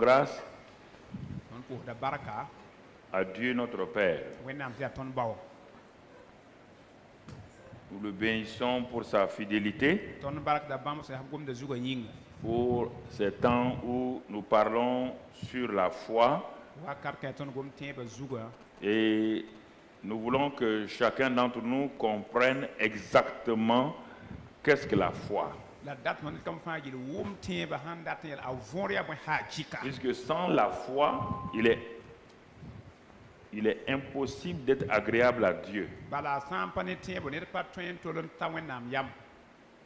grâce à Dieu notre Père. Nous le bénissons pour sa fidélité, pour ces temps où nous parlons sur la foi. Et nous voulons que chacun d'entre nous comprenne exactement qu'est-ce que la foi. Puisque sans la foi, il est impossible d'être agréable à Dieu.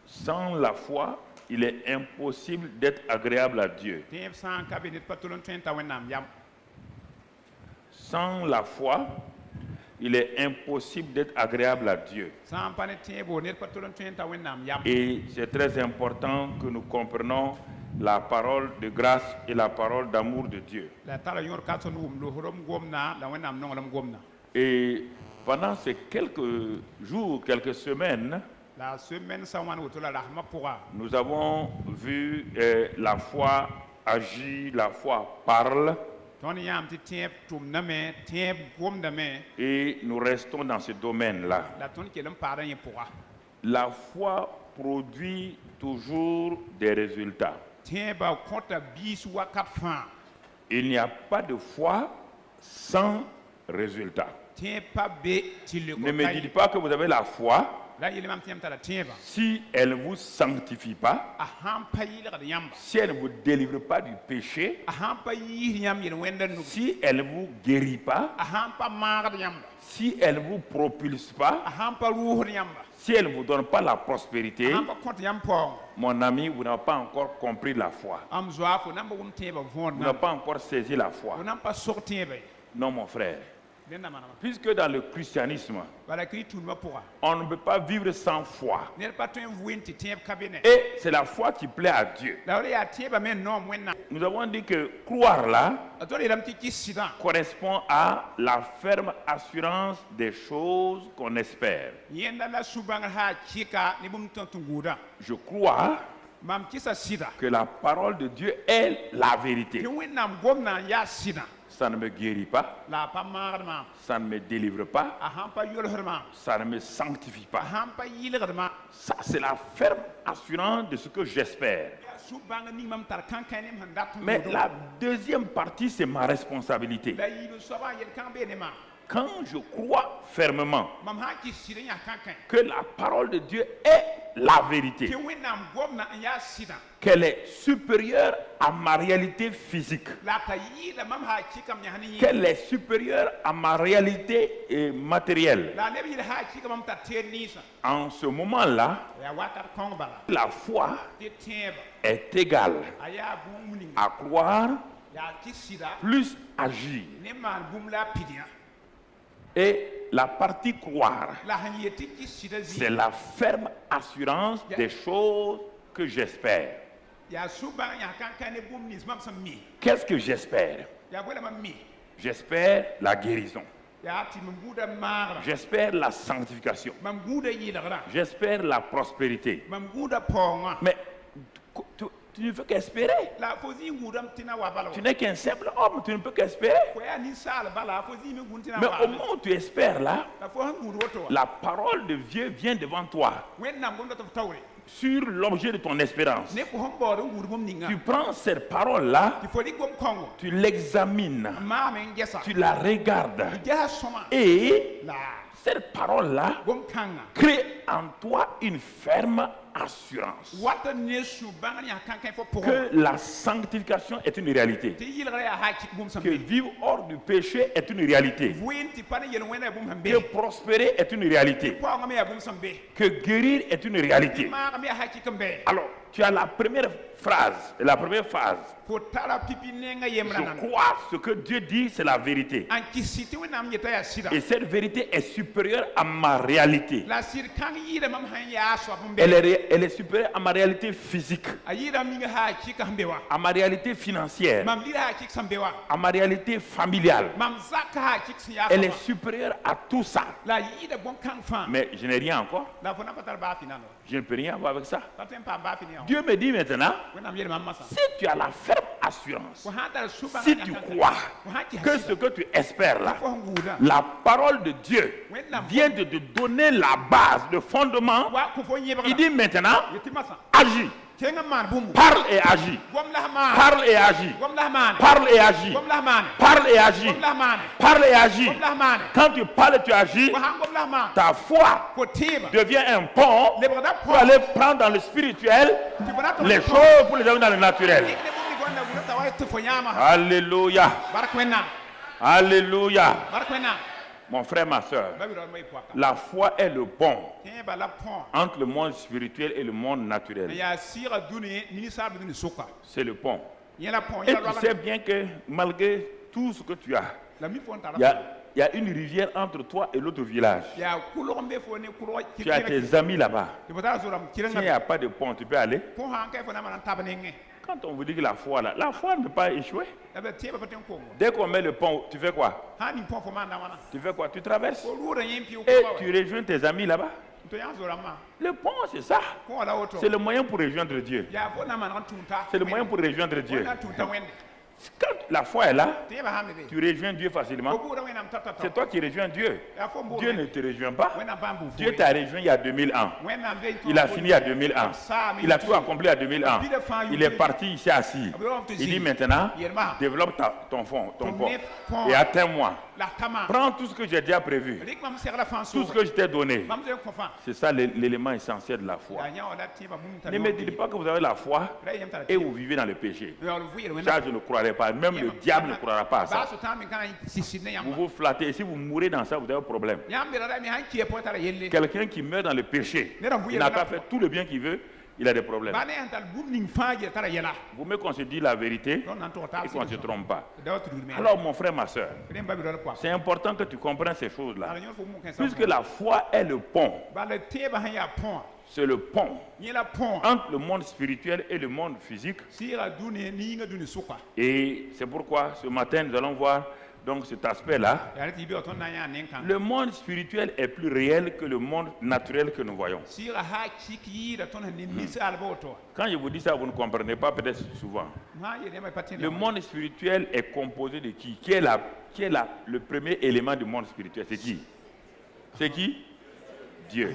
Sans la foi, il est impossible d'être agréable à Dieu. Sans la foi, il est impossible d'être agréable à Dieu. Et c'est très important que nous comprenions la parole de grâce et la parole d'amour de Dieu. Et pendant ces quelques jours, quelques semaines, nous avons vu la foi agir, la foi parle. Et nous restons dans ce domaine-là. La foi produit toujours des résultats. Il n'y a pas de foi sans résultat. Ne me dites pas que vous avez la foi si elle ne vous sanctifie pas, si elle ne vous délivre pas du péché, si elle ne vous guérit pas, si elle ne vous propulse pas, si elle ne vous donne pas la prospérité. Mon ami, vous n'avez pas encore compris la foi. Vous n'avez pas encore saisi la foi. Non, mon frère. Puisque dans le christianisme, on ne peut pas vivre sans foi. Et c'est la foi qui plaît à Dieu. Nous avons dit que croire là correspond à la ferme assurance des choses qu'on espère. Je crois que la parole de Dieu est la vérité. Ça ne me guérit pas, ça ne me délivre pas, ça ne me sanctifie pas. Ça, c'est la ferme assurance de ce que j'espère. Mais la deuxième partie, c'est ma responsabilité. Quand je crois fermement que la parole de Dieu est la vérité, qu'elle est supérieure à ma réalité physique, qu'elle est supérieure à ma réalité matérielle, en ce moment-là, la foi est égale à croire plus agir. Et la partie croire, c'est la ferme assurance des choses que j'espère. Qu'est-ce que j'espère? J'espère la guérison. J'espère la sanctification. J'espère la prospérité. Mais tu ne peux qu'espérer. Tu n'es qu'un simple homme, tu ne peux qu'espérer. Mais au moment où tu espères là, la parole de Dieu vient devant toi sur l'objet de ton espérance. Tu prends cette parole-là, tu l'examines, tu la regardes et cette parole-là crée en toi une ferme assurance que la sanctification est une réalité, que vivre hors du péché est une réalité, que prospérer est une réalité, que guérir est une réalité. Alors, tu as la première phrase, la première phase. Je crois ce que Dieu dit, c'est la vérité. Et cette vérité est supérieure à ma réalité. Elle est supérieure à ma réalité physique, à ma réalité financière, à ma réalité familiale. Elle est supérieure à tout ça. Mais je n'ai rien encore. Je ne peux rien avoir avec ça. Dieu me dit maintenant, si tu as la ferme assurance, si tu crois que ce que tu espères là, la parole de Dieu vient de te donner la base, le fondement, il dit maintenant, agis. Parle et agis. Parle et agis. Parle et agis. Parle et agis. Parle et agis. Quand tu parles et tu agis, ta foi devient un pont pour aller prendre dans le spirituel les choses pour les amener dans le naturel. Alléluia. Alléluia. Mon frère, ma soeur, la foi est le pont entre le monde spirituel et le monde naturel. C'est le pont. Et tu sais bien que malgré tout ce que tu as, il y a une rivière entre toi et l'autre village. Tu as tes amis là-bas. S'il n'y a pas de pont, tu peux aller. Quand on vous dit que la foi là, la foi ne peut pas échouer. Dès qu'on met le pont, tu fais quoi? Tu fais quoi? Tu traverses et tu rejoins tes amis là-bas. Le pont, c'est ça. C'est le moyen pour rejoindre Dieu. C'est le moyen pour rejoindre Dieu. Quand la foi est là, tu rejoins Dieu facilement. C'est toi qui rejoins Dieu. Dieu ne te rejoint pas. Dieu t'a rejoint il y a 2000 ans. Il a fini à 2000 ans. Il a tout accompli à 2000 ans. Il est parti ici assis. Il dit maintenant, développe ton pont. Et atteins-moi. Prends tout ce que j'ai déjà prévu. Tout ce que je t'ai donné. C'est ça l'élément essentiel de la foi. Ne me dites pas que vous avez la foi et vous vivez dans le péché. Ça, je ne croirais pas. Même le diable ne croira pas à ça. Vous vous flattez. Et si vous mourrez dans ça, vous avez un problème. Quelqu'un qui meurt dans le péché, il n'a pas fait tout le bien qu'il veut, il a des problèmes. Vous me qu'on se dit la vérité et qu'on ne se trompe pas. Alors mon frère, ma soeur, c'est important que tu comprennes ces choses-là. Puisque la foi est le pont. C'est le pont entre le monde spirituel et le monde physique. Et c'est pourquoi ce matin nous allons voir donc cet aspect-là. Le monde spirituel est plus réel que le monde naturel que nous voyons. Quand je vous dis ça, vous ne comprenez pas peut-être souvent. Le monde spirituel est composé de qui? Qui est le premier élément du monde spirituel? C'est qui? C'est qui? Dieu.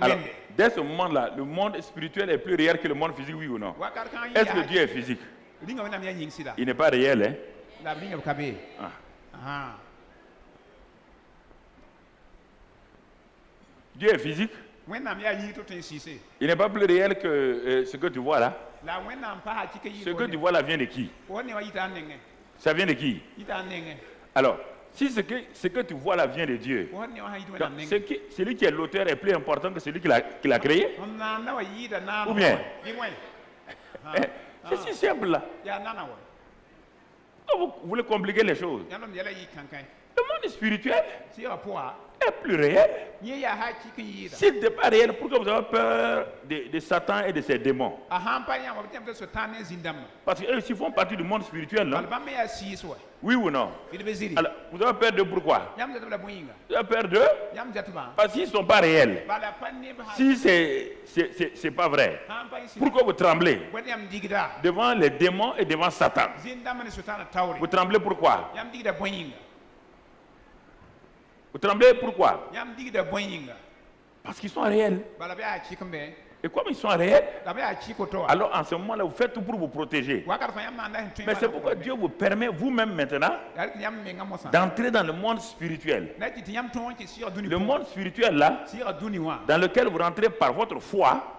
Alors, dès ce moment-là, le monde spirituel est plus réel que le monde physique, oui ou non? Est-ce que Dieu est physique? Il n'est pas réel, hein? Dieu est physique. Il n'est pas plus réel que ce que tu vois là. Ce que tu vois là vient de qui? Ça vient de qui? Alors, si ce que tu vois là vient de Dieu, celui qui est l'auteur est plus important que celui qui l'a créé? Ou bien? C'est si simple là. Vous voulez compliquer les choses. Le monde spirituel est plus réel. S'il n'était pas réel, pourquoi vous avez peur de Satan et de ses démons? Parce qu'eux aussi font partie du monde spirituel, non? Oui ou non? Alors, vous avez peur de pourquoi? Vous avez peur d'eux? Parce qu'ils ne sont pas réels. Si c'est pas vrai, pourquoi vous tremblez devant les démons et devant Satan? Vous tremblez pourquoi? Vous tremblez pourquoi? Parce qu'ils sont réels. Et comme ils sont réels, alors en ce moment-là, vous faites tout pour vous protéger. Mais c'est pourquoi Dieu vous permet vous-même maintenant d'entrer dans le monde spirituel. Le monde spirituel là, dans lequel vous rentrez par votre foi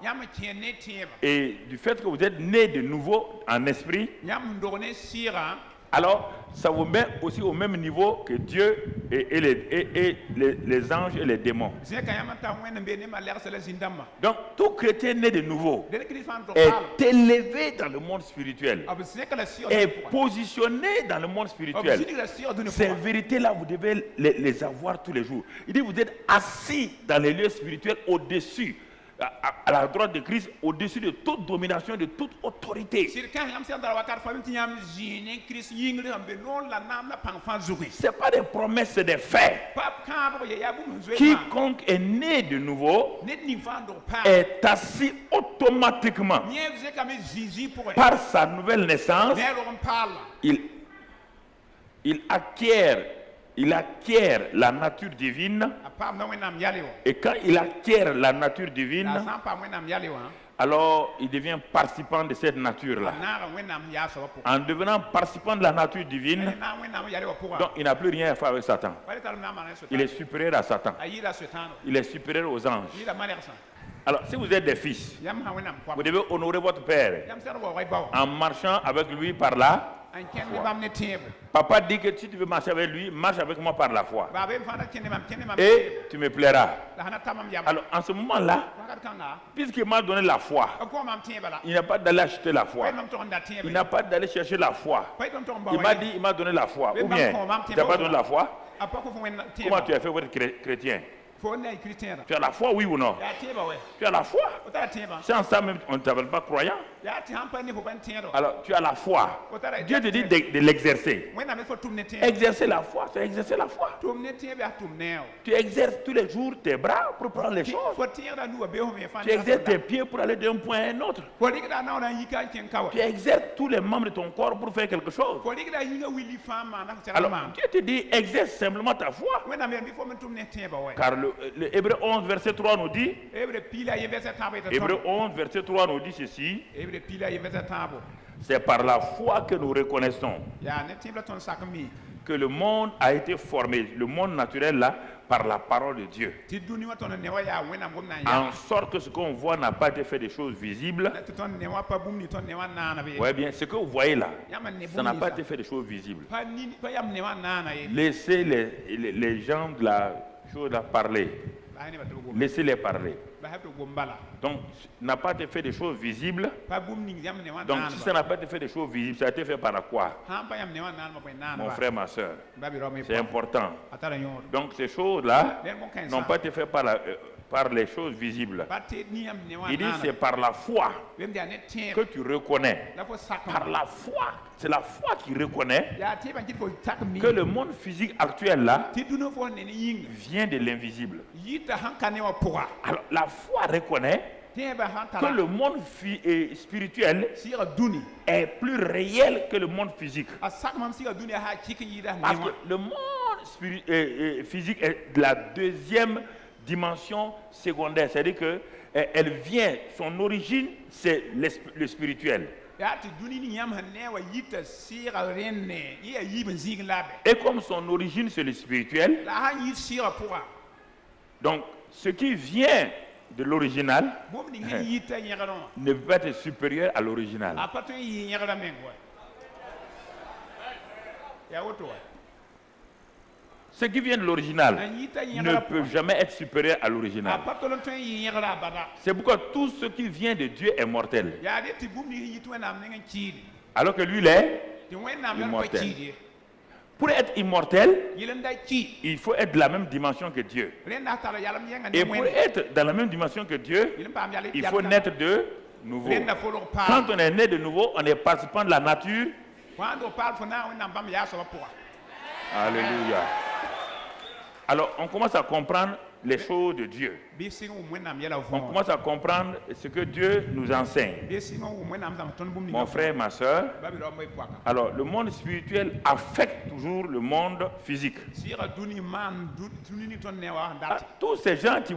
et du fait que vous êtes né de nouveau en esprit, alors ça vous met aussi au même niveau que Dieu et les anges et les démons. Donc tout chrétien né de nouveau est élevé dans le monde spirituel, est positionné dans le monde spirituel. Ces vérités-là, vous devez les avoir tous les jours. Il dit vous êtes assis dans les lieux spirituels au-dessus à la droite de Christ, au-dessus de toute domination, de toute autorité. Ce n'est pas des promesses, c'est des faits. Quiconque est né de nouveau est assis automatiquement par sa nouvelle naissance. Il acquiert la nature divine. Et quand il acquiert la nature divine, alors il devient participant de cette nature-là. En devenant participant de la nature divine, donc il n'a plus rien à faire avec Satan. Il est supérieur à Satan. Il est supérieur aux anges. Alors, si vous êtes des fils, vous devez honorer votre père en marchant avec lui par là. Papa dit que si tu veux marcher avec lui, marche avec moi par la foi. Et tu me plairas. Alors, en ce moment-là, puisqu'il m'a donné la foi, il n'a pas d'aller acheter la foi. Il n'a pas d'aller chercher la foi. Il m'a dit, il m'a donné la foi. Ou bien, tu n'as pas donné la foi? Comment tu as fait pour être chrétien? Tu as la foi, oui ou non? Tu as la foi. Sans ça même, on ne t'appelle pas croyant. Alors, tu as la foi. Dieu te dit de l'exercer. Exercer la foi, c'est exercer la foi. Tu exerces tous les jours tes bras pour prendre les choses. Tu exerces tes pieds pour aller d'un point à un autre. Tu exerces tous les membres de ton corps pour faire quelque chose. Alors, Dieu te dit, exerce simplement ta foi. Car le Hébreu 11, verset 3 nous dit, Hébreu 11, verset 3 nous dit ceci, c'est par la foi que nous reconnaissons que le monde a été formé, le monde naturel là, par la parole de Dieu. En sorte que ce qu'on voit n'a pas été fait des choses visibles. Oui, bien, ce que vous voyez là, ça n'a pas été fait des choses visibles. Laissez les gens de la chose à parler. Laissez-les parler. Donc, n'a pas été fait des choses visibles. Donc, si ça n'a pas été fait des choses visibles, ça a été fait par la quoi? Mon frère, ma soeur. C'est important. Donc, ces choses-là n'ont pas été faites par les choses visibles. Il dit c'est par la foi que tu reconnais. Par la foi. C'est la foi qui reconnaît que le monde physique actuel là vient de l'invisible. Alors la foi reconnaît que le monde spirituel est plus réel que le monde physique. Parce que le monde physique est de la deuxième dimension secondaire. C'est-à-dire qu'elle vient, son origine, c'est le spirituel. Et comme son origine, c'est le spirituel, donc ce qui vient de l'original ne peut pas être supérieur à l'original. Ce qui vient de l'original ne peut jamais être supérieur à l'original. C'est pourquoi tout ce qui vient de Dieu est mortel. Alors que lui, il est immortel. Pour être immortel, il faut être de la même dimension que Dieu. Et pour être dans la même dimension que Dieu, il faut naître de nouveau. Quand on est né de nouveau, on est participant de la nature. Alléluia. Alors, on commence à comprendre les choses de Dieu. On commence à comprendre ce que Dieu nous enseigne. Mon frère, ma soeur, alors le monde spirituel affecte toujours le monde physique. Tous ces gens qui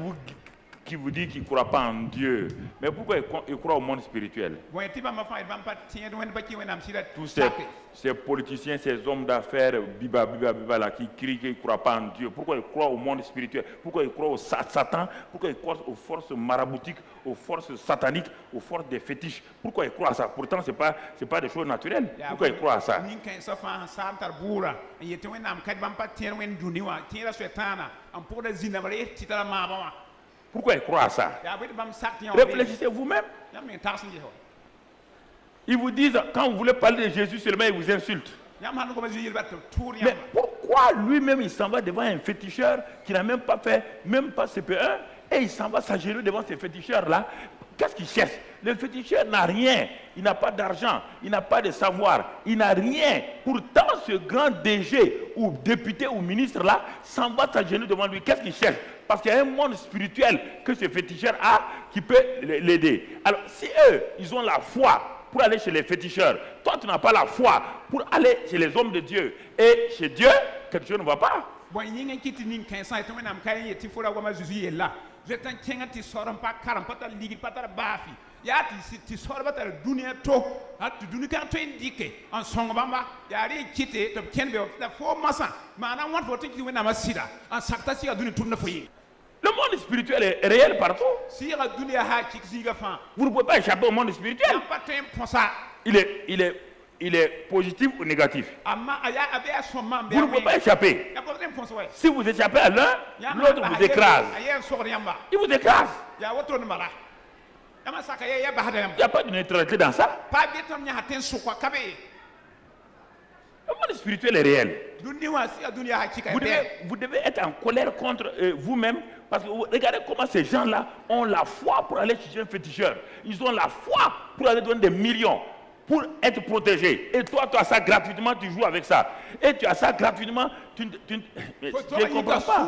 vous disent qu'ils ne croient pas en Dieu, mais pourquoi ils croient au monde spirituel? Tous ces politiciens, ces hommes d'affaires, biba, là, qui crient qu'ils ne croient pas en Dieu, pourquoi ils croient au monde spirituel? Pourquoi ils croient au Satan? Pourquoi ils croient aux forces maraboutiques, aux forces sataniques, aux forces des fétiches? Pourquoi ils croient à ça? Pourtant, ce n'est pas des choses naturelles. Pourquoi ils croient à ça? Pourquoi ils croient à ça? Réfléchissez vous-même. Ils vous disent, quand vous voulez parler de Jésus seulement, ils vous insultent. Mais pourquoi lui-même il s'en va devant un féticheur qui n'a même pas fait, même pas CP1, Et il s'en va s'agenouiller devant ces féticheurs-là. Qu'est-ce qu'il cherche? Le féticheur n'a rien. Il n'a pas d'argent. Il n'a pas de savoir. Il n'a rien. Pourtant, ce grand DG ou député ou ministre-là s'en va s'agenouiller devant lui. Qu'est-ce qu'il cherche? Parce qu'il y a un monde spirituel que ce féticheur a qui peut l'aider. Alors, si eux, ils ont la foi pour aller chez les féticheurs, toi, tu n'as pas la foi pour aller chez les hommes de Dieu. Et chez Dieu, quelque chose ne va pas. Je t'en tiens à tes sorts, pas car pas ta ligue, pas ta bafi. Yati, ti sors pas ta dunia to, à tu dunia quand tu indiqué, en son bamba, yari quitté, tu tiens bien, la forme massa, mana want for thinking when I'm a sida, en sartasi à dunia tourne fouille. Le monde spirituel est réel partout. Si la dunia ha chixiga fan, vous ne pouvez pas échapper au monde spirituel. Il est positif ou négatif. Vous ne pouvez pas échapper. Si vous échappez à l'un, l'autre vous écrase. Il vous écrase. Il n'y a pas de neutralité dans ça. Le monde spirituel est réel. Vous devez être en colère contre vous-même. Parce que regardez comment ces gens-là ont la foi pour aller chez un féticheur. Ils ont la foi pour aller donner des millions pour être protégés. Et toi, tu as ça gratuitement, tu joues avec ça. Et tu as ça gratuitement, tu ne comprends pas.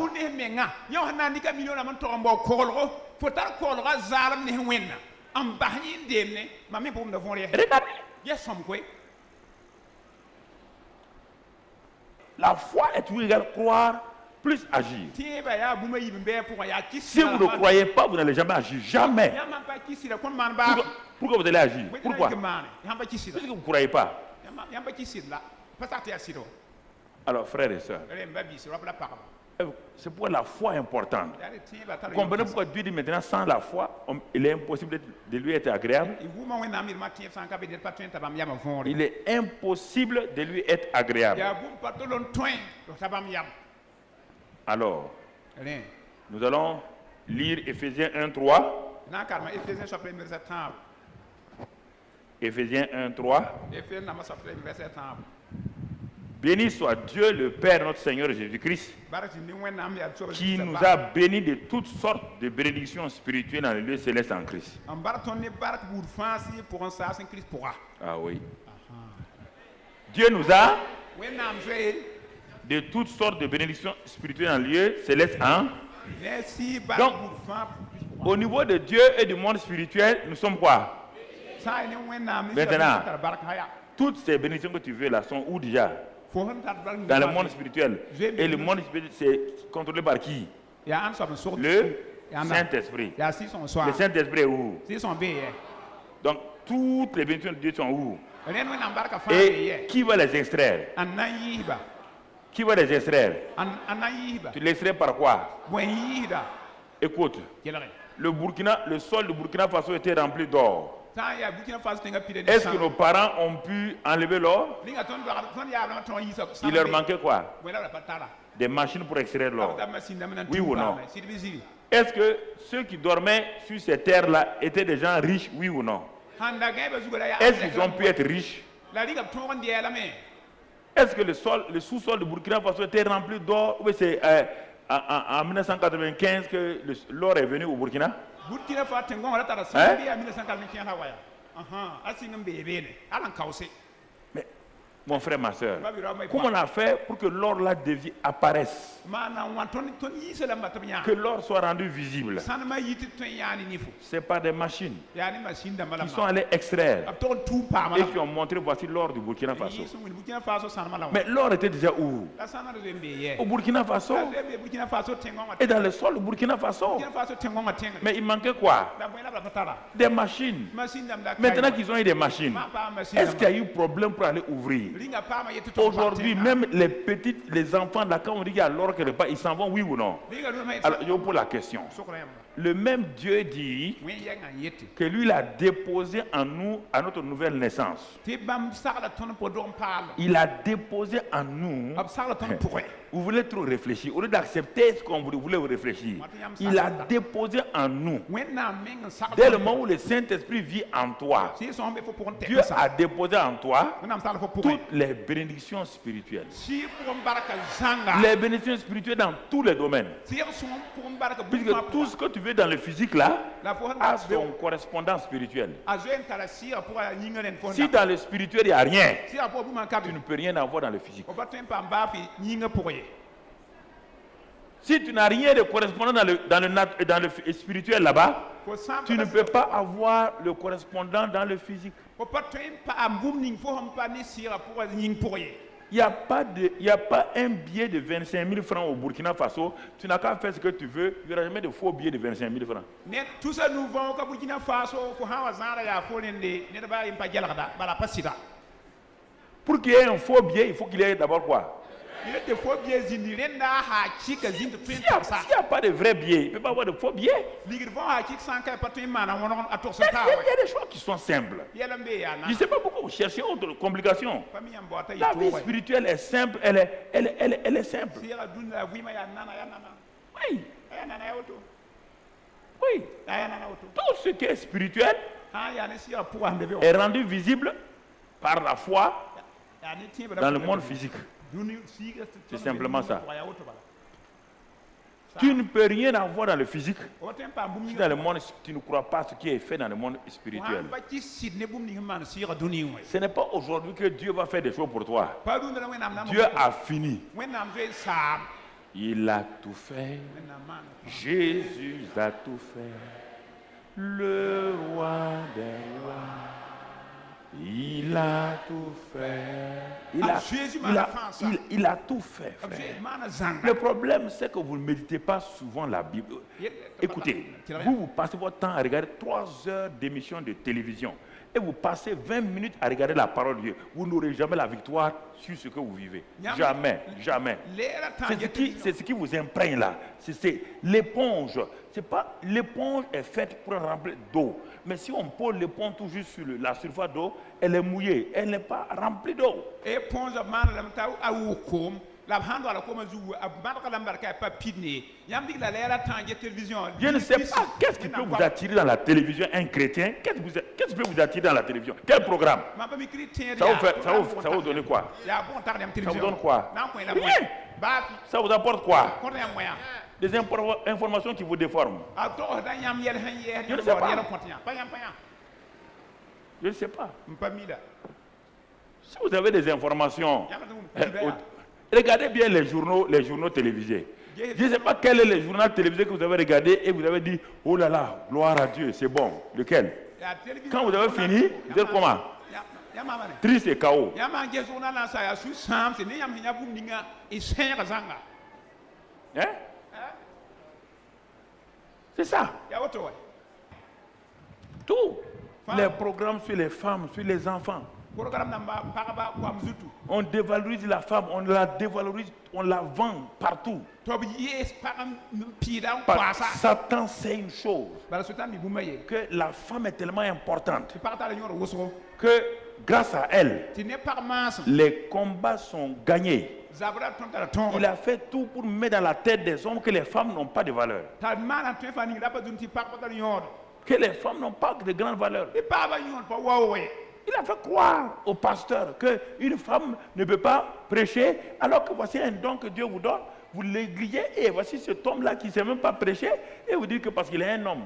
Regardez. La foi est toujours égale croire plus agir. Si vous ne croyez pas, vous n'allez jamais agir. Jamais. Pourquoi vous allez agir? Pourquoi? Parce que vous ne croyez pas. Alors, frères et sœurs, c'est pourquoi la foi est importante. Comprenez pourquoi Dieu dit maintenant, sans la foi, il est impossible de lui être agréable. Il est impossible de lui être agréable. Alors, nous allons lire Éphésiens 1:3. Éphésiens 1:3. Béni soit Dieu le Père, notre Seigneur Jésus-Christ, qui nous a bénis de toutes sortes de bénédictions spirituelles dans les lieux célestes en Christ. Ah oui. Dieu nous a de toutes sortes de bénédictions spirituelles dans les lieux célestes en Christ. Donc, au niveau de Dieu et du monde spirituel, nous sommes quoi? Maintenant, toutes ces bénédictions que tu veux là sont où déjà? Dans le monde spirituel. Et le monde spirituel, c'est contrôlé par qui? Le Saint-Esprit. Le Saint-Esprit est où? Donc, toutes les bénédictions de Dieu sont où? Et qui va les extraire? Qui va les extraire? Tu les extrais par quoi? Écoute, le sol du Burkina Faso était rempli d'or. Est-ce que nos parents ont pu enlever l'or? Il leur manquait quoi? Des machines pour extraire l'or. Oui ou non? Est-ce que ceux qui dormaient sur ces terres-là étaient des gens riches? Oui ou non? Est-ce qu'ils ont pu être riches? Est-ce que le sous-sol du Burkina Faso était rempli d'or? Oui, c'est en 1995 que l'or est venu au Burkina. Mais, mon frère, ma soeur, comment on a fait pour que l'or là apparaisse? Que l'or soit rendu visible? C'est pas des machines qui sont allées extraire et qui ont montré voici l'or du Burkina Faso. Mais l'or était déjà où? Au Burkina Faso. Et dans le sol du Burkina Faso. Mais il manquait quoi? Des machines. Maintenant qu'ils ont eu des machines, est-ce qu'il y a eu problème pour aller ouvrir? Aujourd'hui, même les enfants là, quand on dit qu'il y a l'or quelque part, ils s'en vont, oui ou non? Alors, je vous pose la question. Le même Dieu dit que lui l'a déposé en nous à notre nouvelle naissance. Il a déposé en nous Vous voulez trop réfléchir. Au lieu d'accepter ce qu'on voulait vous réfléchir, il a déposé en nous. Dès le moment où le Saint-Esprit vit en toi, Dieu a déposé en toi toutes les bénédictions spirituelles. Les bénédictions spirituelles dans tous les domaines. Puisque tout ce que tu veux dans le physique là a son correspondant spirituel. Si dans le spirituel il n'y a rien, tu ne peux rien avoir dans le physique. Si tu n'as rien de correspondant dans le spirituel là-bas, tu ne peux pas avoir le correspondant dans le physique. Il n'y a pas un billet de 25 000 francs au Burkina Faso. Tu n'as qu'à faire ce que tu veux. Il n'y aura jamais de faux billets de 25 000 francs. Pour qu'il y ait un faux billet, il faut qu'il y ait d'abord quoi? S'il n'y a pas de vrai billet, il ne peut pas avoir de faux billets. Il y a des choses qui sont simples. Je ne sais pas pourquoi vous cherchez autre complication. La vie spirituelle est simple, elle est simple. Oui. Oui. Tout ce qui est spirituel est rendu visible par la foi dans le monde physique. C'est simplement ça. Tu ne peux rien avoir dans le physique si dans le monde tu ne crois pas ce qui est fait dans le monde spirituel. Ce n'est pas aujourd'hui que Dieu va faire des choses pour toi. Dieu a fini. Il a tout fait. Jésus a tout fait. Le roi des rois. Il a tout fait. Il a tout fait, frère. Le problème, c'est que vous ne méditez pas souvent la Bible. Écoutez, vous passez votre temps à regarder 3 heures d'émission de télévision et vous passez 20 minutes à regarder la parole de Dieu. Vous n'aurez jamais la victoire sur ce que vous vivez. Jamais, jamais. C'est ce qui vous imprègne là. C'est l'éponge. L'éponge est faite pour remplir d'eau. Mais si on pose l'éponge tout juste sur la surface d'eau, elle est mouillée, elle n'est pas remplie d'eau. Je ne sais pas qu'est-ce qui peut vous attirer dans la télévision, un chrétien. Qu'est-ce qui peut vous attirer dans la télévision? Quel programme? Ça vous donne quoi? Ça vous donne quoi? Rien. Ça vous apporte quoi? Des informations qui vous déforment. Je ne sais pas. Je ne sais pas. Si vous avez des informations, regardez bien les journaux télévisés. Je ne sais pas quel est le journal télévisé que vous avez regardé et vous avez dit, oh là là, gloire à Dieu, c'est bon. Lequel? Quand vous avez fini, vous êtes comment? Triste et chaos. Hein? C'est ça. Tout. Les programmes sur les femmes, sur les enfants. On dévalorise la femme, on la dévalorise, on la vend partout. Satan sait une chose, que la femme est tellement importante que grâce à elle, les combats sont gagnés. Il a fait tout pour mettre dans la tête des hommes que les femmes n'ont pas de valeur. Que les femmes n'ont pas de grande valeur. Il a fait croire au pasteur qu'une femme ne peut pas prêcher alors que voici un don que Dieu vous donne. Vous l'égligez et voici cet homme-là qui ne sait même pas prêcher et vous dites que parce qu'il est un homme.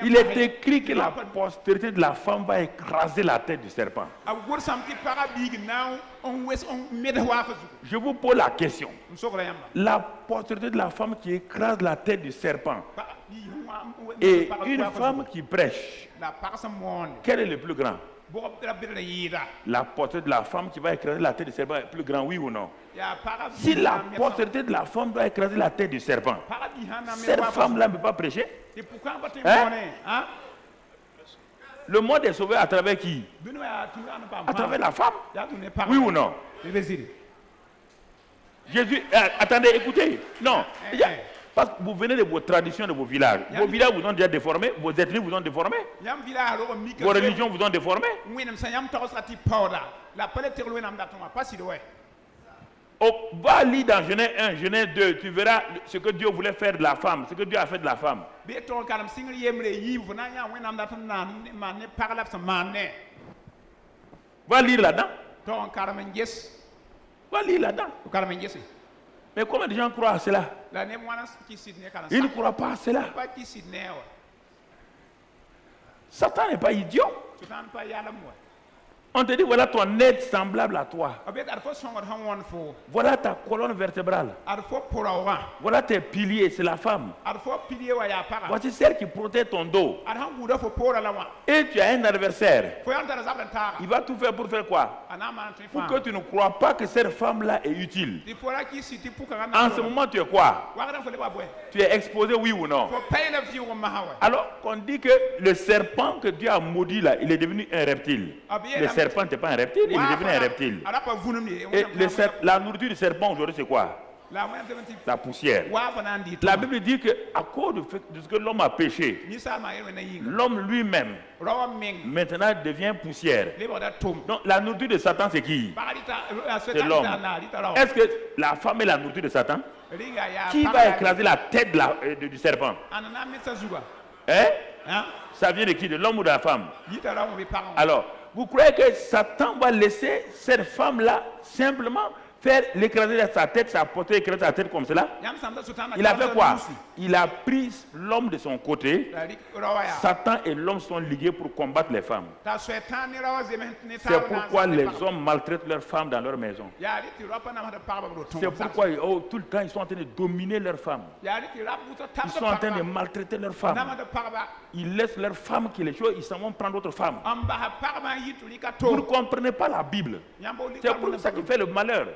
Il est écrit que la postérité de la femme va écraser la tête du serpent. Je vous pose la question. La postérité de la femme qui écrase la tête du serpent et une femme qui prêche, quel est le plus grand? La postérité de la femme qui va écraser la tête du serpent est plus grand, oui ou non? Si la postérité de la femme doit écraser la tête du serpent, cette femme-là ne peut pas prêcher. Hein? Le monde est sauvé à travers qui? À travers la femme. Oui ou non? Jésus, attendez, écoutez. Non. Parce que vous venez de vos traditions, de vos villages. Vos villages vous ont déjà déformés, vos ethnies vous ont déformés, vos religions vous ont déformés. Oh, va lire dans Genèse 1, Genèse 2, tu verras ce que Dieu voulait faire de la femme, ce que Dieu a fait de la femme. Va lire là-dedans. Va lire là-dedans. Mais combien de gens croient à cela? Ils ne croient pas à cela. Satan n'est pas idiot. On te dit, voilà ton aide semblable à toi. Voilà ta colonne vertébrale. Voilà tes piliers, c'est la femme. Voici celle qui protège ton dos. Et tu as un adversaire. Il va tout faire pour faire quoi? Pour que tu ne crois pas que cette femme-là est utile. En ce moment, tu es quoi? Tu es exposé, oui ou non? Alors qu'on dit que le serpent que Dieu a maudit là, il est devenu un reptile. Le serpent n'est pas un reptile, il est devenu un reptile. Et la nourriture du serpent aujourd'hui, c'est quoi? La poussière. La Bible dit qu'à cause de ce que l'homme a péché, l'homme lui-même maintenant devient poussière. Donc la nourriture de Satan, c'est qui? C'est l'homme. Est-ce que la femme est la nourriture de Satan? Qui va écraser la tête du serpent? Hein? Ça vient de qui? De l'homme ou de la femme? Alors, vous croyez que Satan va laisser cette femme-là simplement faire l'écraser de sa tête, sa portée écraser sa tête comme cela? Il a fait quoi? Il a pris l'homme de son côté. Satan et l'homme sont ligués pour combattre les femmes. C'est pourquoi les hommes maltraitent leurs femmes dans leur maison. C'est pourquoi tout le temps ils sont en train de dominer leurs femmes. Ils sont en train de maltraiter leurs femmes. Ils laissent leurs femmes qui les jouent, ils s'en vont prendre d'autres femmes. Vous ne comprenez pas la Bible. C'est pour ça qui fait le malheur.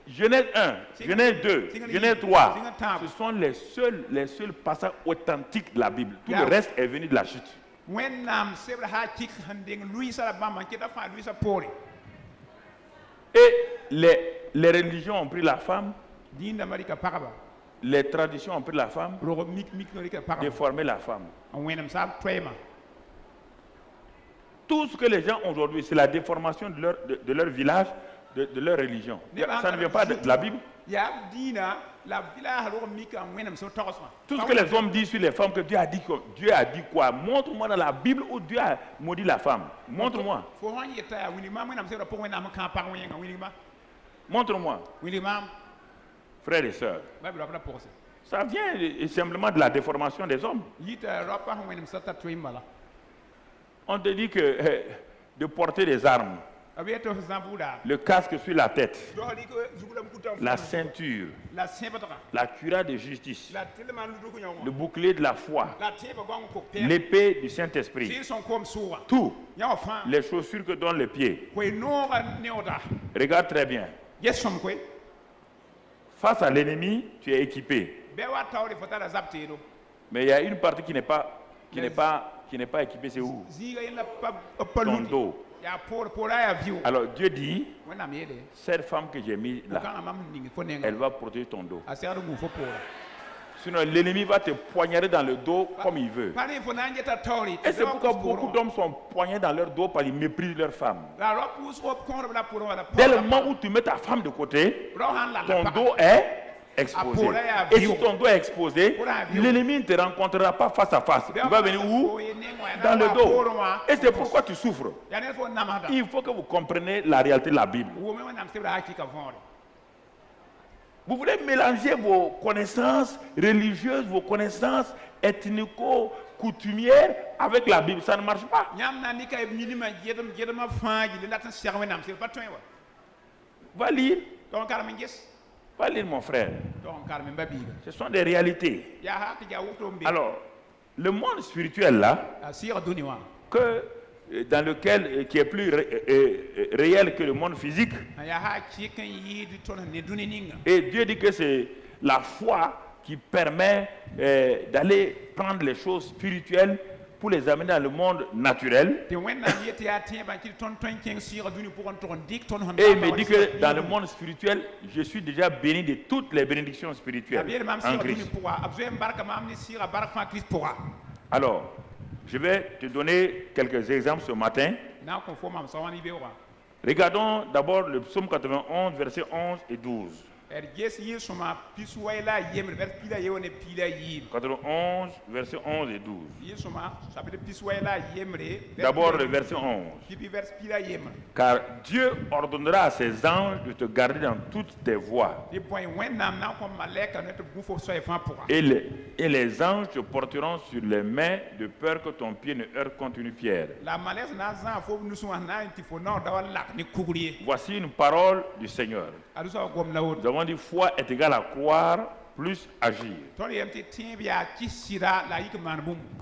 Genèse 1, Genèse 2, Genèse 3, ce sont les seuls passages authentiques de la Bible. Tout le reste est venu de la chute. Et les religions ont pris la femme, les traditions ont pris la femme, déformé la femme. Tout ce que les gens aujourd'hui, c'est la déformation de leur village, de leur religion. Ça ne vient pas de la Bible. Tout ce que les hommes disent sur les femmes, que Dieu a dit quoi? Montre-moi dans la Bible où Dieu a maudit la femme. Montre-moi. Montre-moi. Frères et sœurs. Ça vient simplement de la déformation des hommes. On te dit que de porter des armes, le casque sur la tête, la ceinture, la cuirasse de justice, le bouclier de la foi, l'épée du Saint-Esprit, tout, les chaussures que donnent les pieds. Regarde très bien. Face à l'ennemi, tu es équipé. Mais il y a une partie qui n'est pas équipée, c'est où? Ton dos. Alors Dieu dit, cette femme que j'ai mise là, elle va protéger ton dos. Sinon l'ennemi va te poignarder dans le dos comme il veut. Et c'est pourquoi beaucoup d'hommes sont poignardés dans leur dos parce qu'ils méprisent leur femme. Dès le moment où tu mets ta femme de côté, ton dos est exposé. Et si ton dos est exposé, l'ennemi ne te rencontrera pas face à face. Il va venir où? Dans le dos. Et c'est pourquoi tu souffres. Il faut que vous compreniez la réalité de la Bible. Vous voulez mélanger vos connaissances religieuses, vos connaissances ethnico-coutumières avec la Bible. Ça ne marche pas. Va lire. Va lire, mon frère. Ce sont des réalités. Alors, le monde spirituel là, dans lequel, qui est plus réel que le monde physique, et Dieu dit que c'est la foi qui permet d'aller prendre les choses spirituelles pour les amener dans le monde naturel. Et il me dit que dans le monde spirituel, je suis déjà béni de toutes les bénédictions spirituelles en Christ. Alors, je vais te donner quelques exemples ce matin Regardons d'abord le psaume 91, versets 11 et 12. 91, versets 11 et 12. D'abord le verset 11. Car Dieu ordonnera à ses anges de te garder dans toutes tes voies. Et les anges te porteront sur les mains de peur que ton pied ne heurte contre une pierre. Voici une parole du Seigneur. Nous avons dit foi est égale à croire plus agir.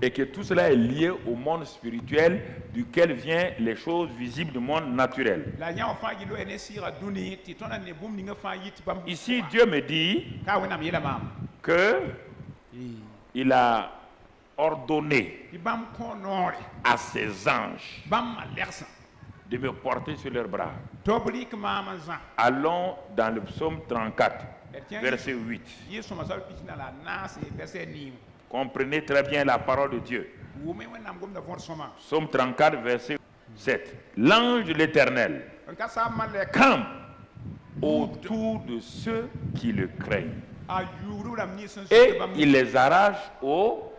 Et que tout cela est lié au monde spirituel duquel viennent les choses visibles du monde naturel. Ici, Dieu me dit que il a ordonné à ses anges de me porter sur leurs bras. Allons dans le psaume 34, verset 8. Comprenez très bien la parole de Dieu. Psaume 34, verset 7. L'ange de l'Éternel campe autour de ceux qui le craignent. Et il les arrache au...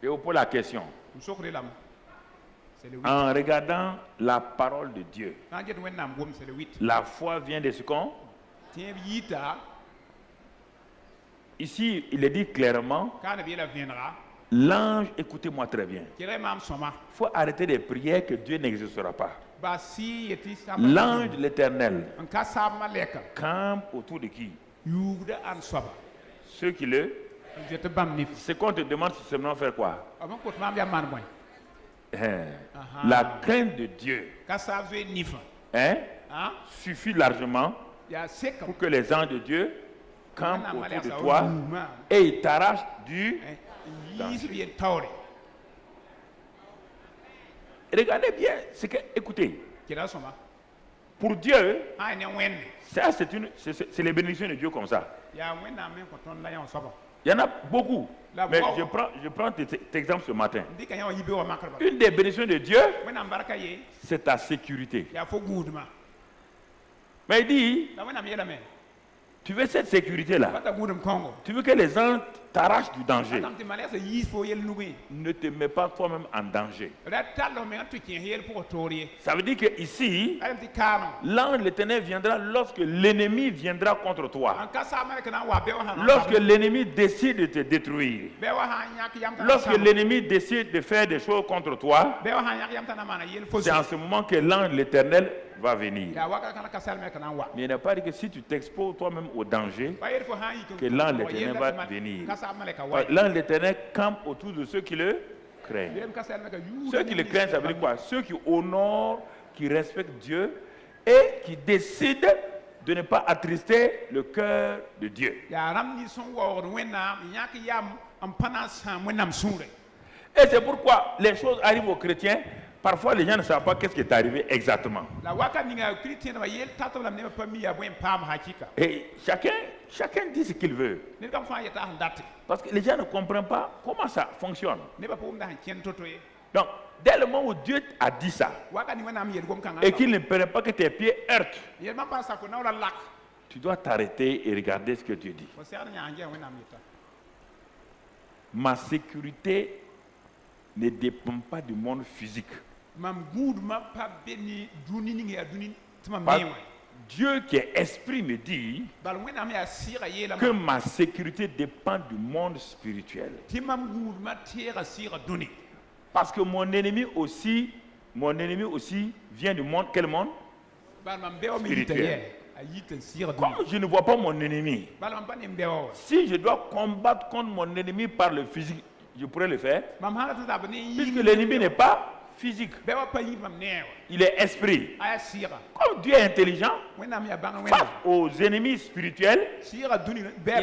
Et pour la question, en regardant la parole de Dieu, la foi vient de ce qu'on... Ici, il est dit clairement, l'ange, écoutez-moi très bien, il faut arrêter les prières que Dieu n'exaucera pas. L'ange de l'Éternel campe autour de qui? Ceux qui le... Ce qu'on te demande, c'est seulement faire quoi? La crainte de Dieu suffit largement pour que les anges de Dieu campent autour de toi et ils t'arrachent du danger. Regardez bien, écoutez, pour Dieu, ça c'est les bénédictions de Dieu comme ça. Il y en a beaucoup, mais je prends cet exemple ce matin. Une des bénédictions de Dieu, c'est ta sécurité. Mais il dit, tu veux cette sécurité-là, tu veux que les gens t'arrachent du danger. Ne te mets pas toi-même en danger. Ça veut dire que ici, l'ange de l'Éternel viendra lorsque l'ennemi viendra contre toi. Lorsque l'ennemi décide de te détruire. Lorsque l'ennemi décide de faire des choses contre toi, c'est en ce moment que l'ange de l'Éternel va venir. Mais il n'a pas dit que si tu t'exposes toi-même au danger, que l'ange de l'Éternel va venir. L'ange de l'Éternel campe autour de ceux qui le craignent. Ceux qui le craignent, ça veut dire quoi? Ceux qui honorent, qui respectent Dieu et qui décident de ne pas attrister le cœur de Dieu. Et c'est pourquoi les choses arrivent aux chrétiens. Parfois, les gens ne savent pas qu'est-ce qui est arrivé exactement. Et chacun dit ce qu'il veut. Parce que les gens ne comprennent pas comment ça fonctionne. Donc, dès le moment où Dieu a dit ça, et qu'il ne permet pas que tes pieds heurtent, tu dois t'arrêter et regarder ce que Dieu dit. Ma sécurité ne dépend pas du monde physique. Dieu qui est esprit me dit que ma sécurité dépend du monde spirituel. Parce que mon ennemi aussi vient du monde. Quel monde? Spirituel. Comme je ne vois pas mon ennemi, si je dois combattre contre mon ennemi par le physique, je pourrais le faire. Puisque l'ennemi n'est pas physique. Il est esprit. Comme Dieu est intelligent, face aux ennemis spirituels, il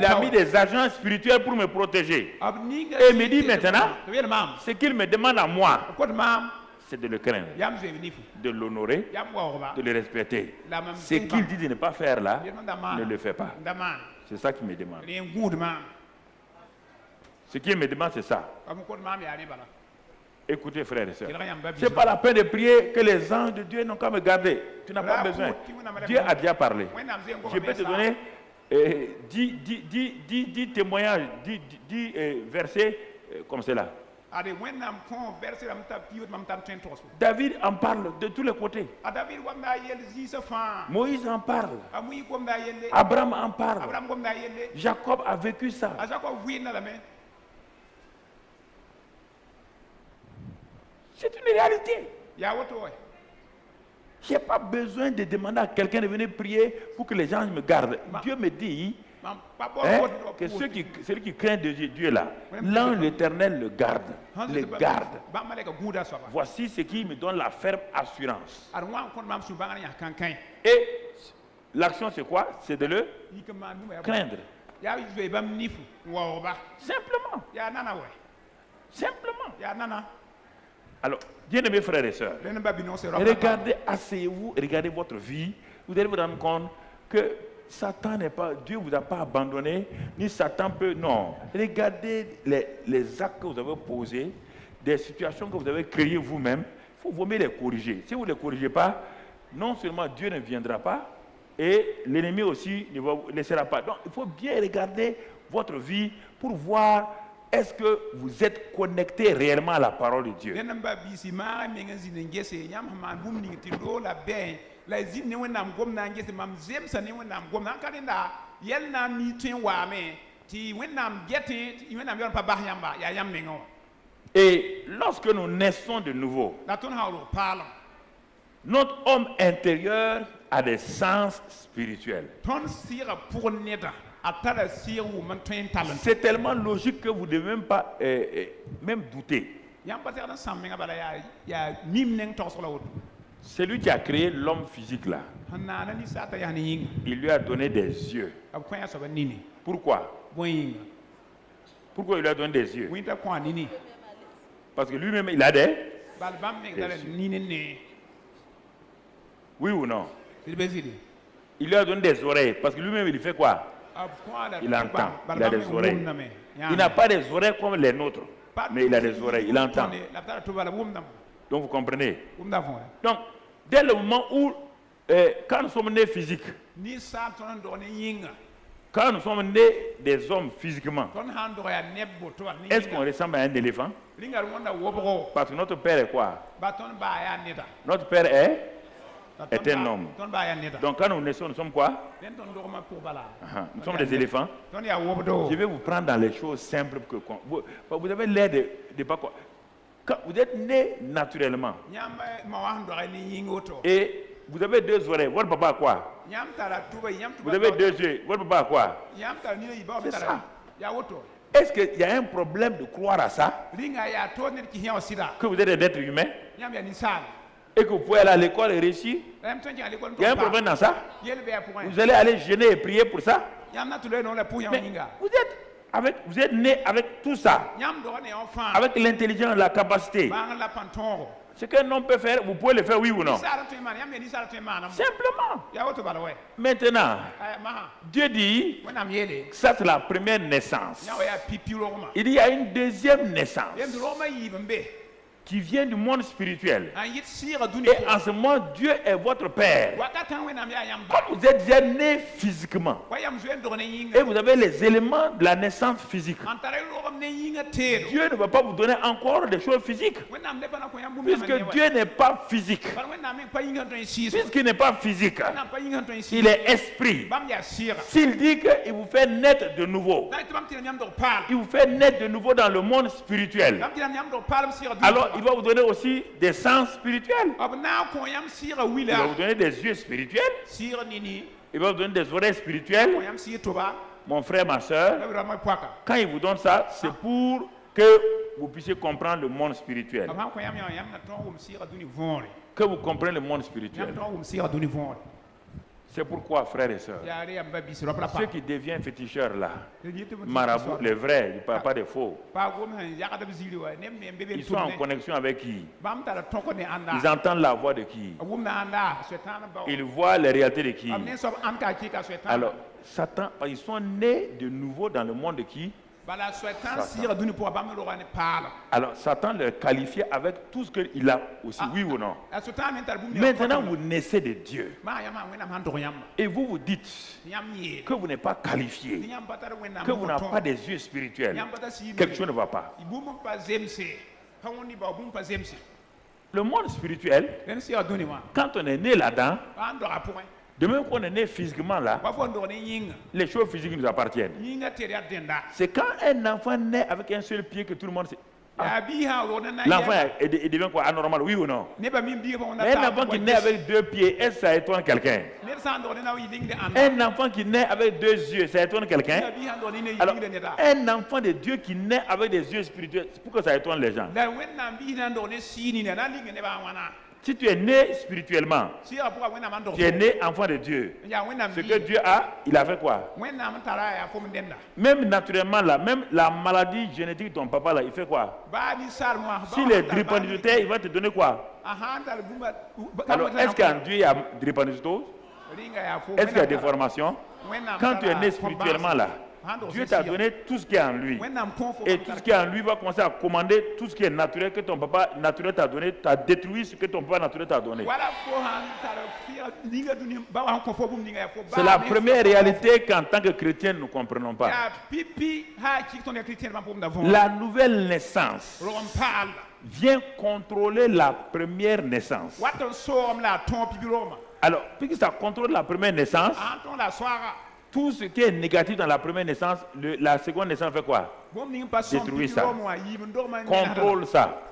a mis des agents spirituels pour me protéger. Et il me dit maintenant, ce qu'il me demande à moi, c'est de le craindre, de l'honorer, de le respecter. Ce qu'il dit de ne pas faire là, ne le fait pas. C'est ça qu'il me demande. Ce qu'il me demande, c'est ça. Écoutez, frères et sœurs, ce n'est pas la peine de prier que les anges de Dieu n'ont qu'à me garder. Tu n'as pas besoin. Dieu a déjà parlé. Je peux te donner 10 témoignages, 10 versets comme cela. David en parle de tous les côtés. Moïse en parle. Abraham en parle. Jacob a vécu ça. C'est une réalité. Je n'ai pas besoin de demander à quelqu'un de venir prier pour que les gens me gardent. Dieu me dit que celui qui craint de Dieu là, l'ange l'Éternel le garde. Le garde. Voici ce qui me donne la ferme assurance. Et l'action c'est quoi? C'est de le craindre. Simplement. Simplement. Alors, bien-aimés frères et sœurs, regardez, asseyez-vous, regardez votre vie. Vous allez vous rendre compte que Satan n'est pas, Dieu ne vous a pas abandonné, ni Satan peut, non. Regardez les actes que vous avez posés, des situations que vous avez créées vous-même. Il faut mieux les corriger. Si vous ne les corrigez pas, non seulement Dieu ne viendra pas, et l'ennemi aussi ne vous laissera pas. Donc, il faut bien regarder votre vie pour voir est-ce que vous êtes connecté réellement à la parole de Dieu. Et lorsque nous naissons de nouveau, notre homme intérieur a des sens spirituels. C'est tellement logique que vous ne devez même pas même douter. Celui qui a créé l'homme physique là, il lui a donné des yeux. Pourquoi? Pourquoi il lui a donné des yeux? Parce que lui-même il a des yeux. Oui ou non? Il lui a donné des oreilles. Parce que lui-même il fait quoi? Il entend. Il a des oreilles. Il n'a pas des oreilles comme les nôtres. Mais il a des oreilles. Il entend. Donc vous comprenez? Donc, dès le moment où, quand nous sommes nés physiques, quand nous sommes nés des hommes physiquement, est-ce qu'on ressemble à un éléphant? Parce que notre père est quoi? Notre père est un homme. Donc quand nous naissons, nous sommes quoi? Nous sommes des éléphants. Je vais vous prendre dans les choses simples. Vous avez l'air de pas quoi. Quand vous êtes né naturellement et vous avez deux oreilles, votre papa a quoi? Vous avez deux yeux, votre papa a quoi? C'est ça. Est-ce qu'il y a un problème de croire à ça? Que vous êtes des êtres humains et que vous pouvez aller à l'école et réussir? Il y a un problème dans ça? Vous allez aller jeûner et prier pour ça? Mais vous êtes né avec tout ça, avec l'intelligence, la capacité. Ce qu'un homme peut faire, vous pouvez le faire, oui ou non? Simplement. Maintenant, Dieu dit que ça c'est la première naissance. Il y a une deuxième naissance qui vient du monde spirituel. Et en ce moment, Dieu est votre Père. Comme vous êtes déjà né physiquement, et vous avez les éléments de la naissance physique, Dieu ne va pas vous donner encore des choses physiques. Puisque Dieu n'est pas physique. Puisqu'il n'est pas physique, il est esprit. S'il dit qu'il vous fait naître de nouveau, il vous fait naître de nouveau dans le monde spirituel, alors il va vous donner aussi des sens spirituels. Il va vous donner des yeux spirituels. Il va vous donner des oreilles spirituelles. Mon frère, ma soeur, quand il vous donne ça, c'est pour que vous puissiez comprendre le monde spirituel. Que vous compreniez le monde spirituel. C'est pourquoi, frères et sœurs, ceux qui deviennent féticheurs là, marabouts, les vrais, pas des faux, ils sont en connexion avec qui? Ils entendent la voix de qui? Ils voient les réalités de qui? Alors, Satan, ils sont nés de nouveau dans le monde de qui? Alors Satan le qualifiait avec tout ce qu'il a aussi, oui ou non? Maintenant vous naissez de Dieu. Et vous vous dites que vous n'êtes pas qualifié, que vous n'avez pas des yeux spirituels. Quelque chose ne va pas. Le monde spirituel, quand on est né là-dedans, de même qu'on est né physiquement là, les choses physiques nous appartiennent. C'est quand un enfant naît avec un seul pied que tout le monde sait. L'enfant devient quoi, anormal, oui ou non? Mais un enfant qui naît avec 2 pieds, est-ce que ça étonne quelqu'un? Un enfant qui naît avec 2 yeux, ça étonne quelqu'un? Alors, un enfant de Dieu qui naît avec des yeux spirituels, pourquoi ça étonne les gens? Si tu es né spirituellement, tu es né enfant de Dieu. Ce que Dieu a, il a fait quoi? Même naturellement là, même la maladie génétique de ton papa là, il fait quoi? S'il est drépanocytaire, il va te donner quoi? Alors, est-ce qu'en Dieu il y a drépanocytose? Est-ce qu'il y a des formations? Quand tu es né spirituellement là, Dieu t'a donné tout ce qui est en lui. Et tout ce qui est en lui va commencer à commander tout ce qui est naturel que ton papa naturel t'a donné, t'a détruit ce que ton papa naturel t'a donné. C'est la première réalité qu'en tant que chrétien nous ne comprenons pas. La nouvelle naissance vient contrôler la première naissance. Alors, puisque ça contrôle la première naissance, tout ce qui est négatif dans la première naissance, la seconde naissance fait quoi? Détruire ça. Contrôle ça.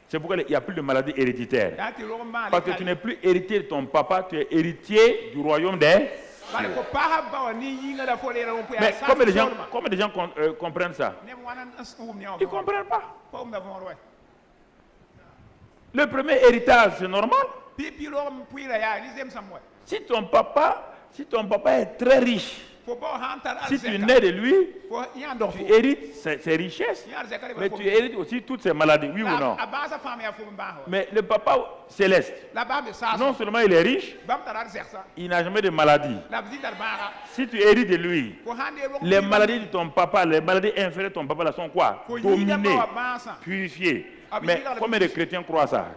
C'est pourquoi il n'y a plus de maladie héréditaire. Parce que tu n'es plus héritier de ton papa, tu es héritier du royaume des... Mais comment les gens comprennent ça? Ils ne comprennent pas. Le premier héritage, c'est normal. Si ton papa est très riche, si tu es né de lui, tu hérites ses richesses, mais tu hérites aussi toutes ses maladies, oui ou non? Mais le papa céleste, non seulement il est riche, il n'a jamais de maladie. Si tu hérites de lui, les maladies de ton papa, les maladies inférieures de ton papa là sont quoi? Dominées, purifiées. Mais combien de chrétiens croient ça?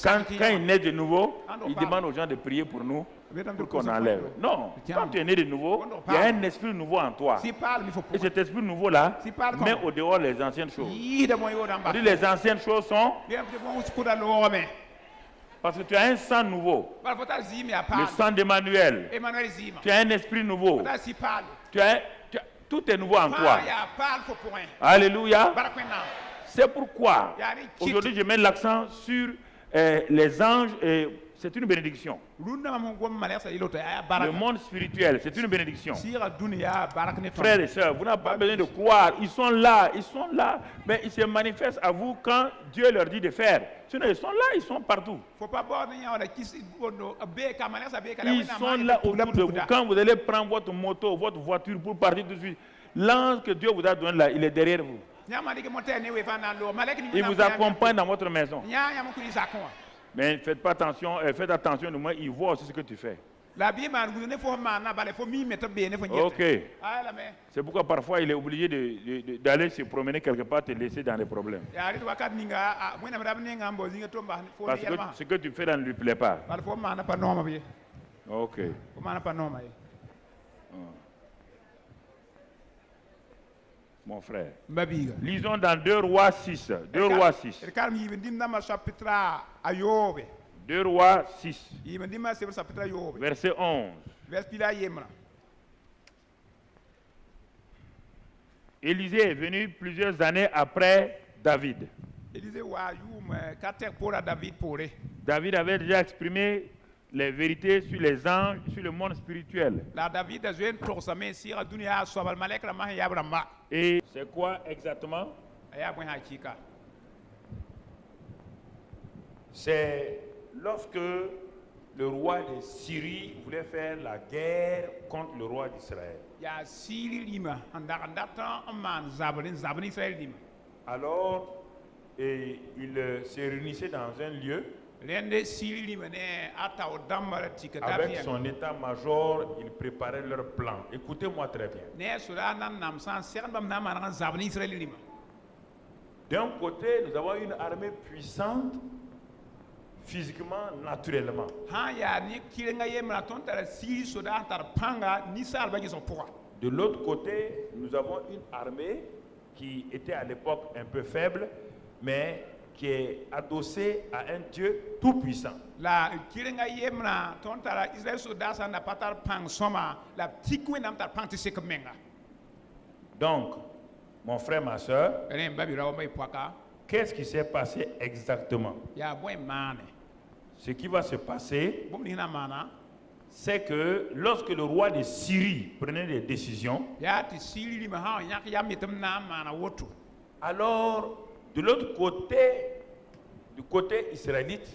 Quand il naît de nouveau, il demande aux gens de prier pour nous, pour qu'on enlève. Non, quand tu es né de nouveau, il y a un esprit nouveau en toi. Et cet esprit nouveau là met au dehors les anciennes choses. On dit les anciennes choses sont... Parce que tu as un sang nouveau, le sang d'Emmanuel. Tu as un esprit nouveau. Tout est nouveau en toi. Alléluia. C'est pourquoi aujourd'hui je mets l'accent sur les anges et c'est une bénédiction. Le monde spirituel, c'est une bénédiction. Frères et sœurs, vous n'avez pas besoin de croire. Ils sont là, mais ils se manifestent à vous quand Dieu leur dit de faire. Sinon, ils sont là, ils sont partout. Ils sont là autour de vous. Quand vous allez prendre votre moto, votre voiture pour partir tout de suite, l'ange que Dieu vous a donné là, il est derrière vous. Il vous accompagne dans votre maison. Mais faites attention de moi, il voit aussi ce que tu fais. Ok. C'est pourquoi parfois il est obligé d'aller se promener quelque part, te laisser dans des problèmes. Parce que ce que tu fais, ça ne lui plaît pas. Ok. Mon frère. Lisons dans 2 Rois 6. 2 Rois 6. 2 Rois 6. Verset 11. Élisée est venu plusieurs années après David. David avait déjà exprimé les vérités sur les anges, sur le monde spirituel. Et c'est quoi exactement? C'est lorsque le roi de Syrie voulait faire la guerre contre le roi d'Israël. Alors, il se réunissait dans un lieu. Avec son état-major, il préparait leur plan. Écoutez-moi très bien. D'un côté, nous avons une armée puissante, physiquement, naturellement. De l'autre côté, nous avons une armée qui était à l'époque un peu faible, mais qui est adossée à un Dieu tout-puissant. Donc, mon frère, ma soeur, qu'est-ce qui s'est passé exactement? Ce qui va se passer, c'est que lorsque le roi de Syrie prenait des décisions, alors de l'autre côté, du côté israélite,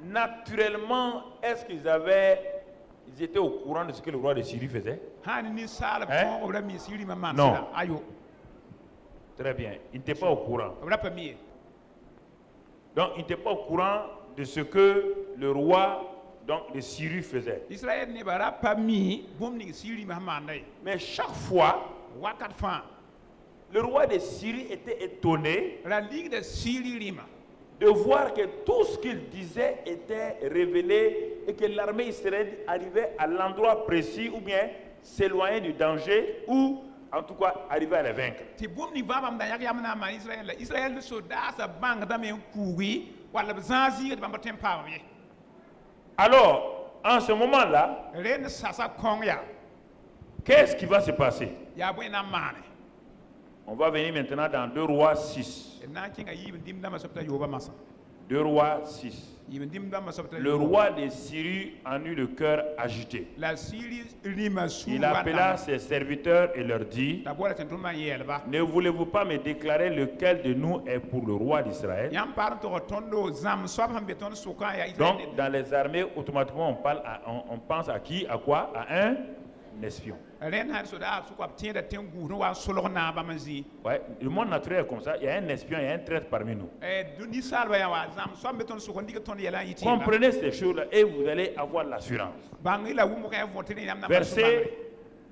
naturellement, est-ce qu'ils étaient au courant de ce que le roi de Syrie faisait? Non. Très bien. Ils n'étaient pas au courant. Donc, ils n'étaient pas au courant de ce que le roi de Syrie faisait. Mais chaque fois, le roi de Syrie était étonné de voir que tout ce qu'il disait était révélé et que l'armée israélienne arrivait à l'endroit précis ou bien s'éloignait du danger ou en tout cas arrivait à les vaincre. Alors, en ce moment-là, qu'est-ce qui va se passer? On va venir maintenant dans 2 Rois 6. 2 Rois 6. Le roi de Syrie en eut le cœur agité. Il appela ses serviteurs et leur dit: ne voulez-vous pas me déclarer lequel de nous est pour le roi d'Israël? Donc, dans les armées, automatiquement, on pense à qui? À quoi? À un espion. Ouais, le monde naturel est comme ça. Il y a un espion, il y a un traître parmi nous. Comprenez ces choses-là et vous allez avoir l'assurance. Verset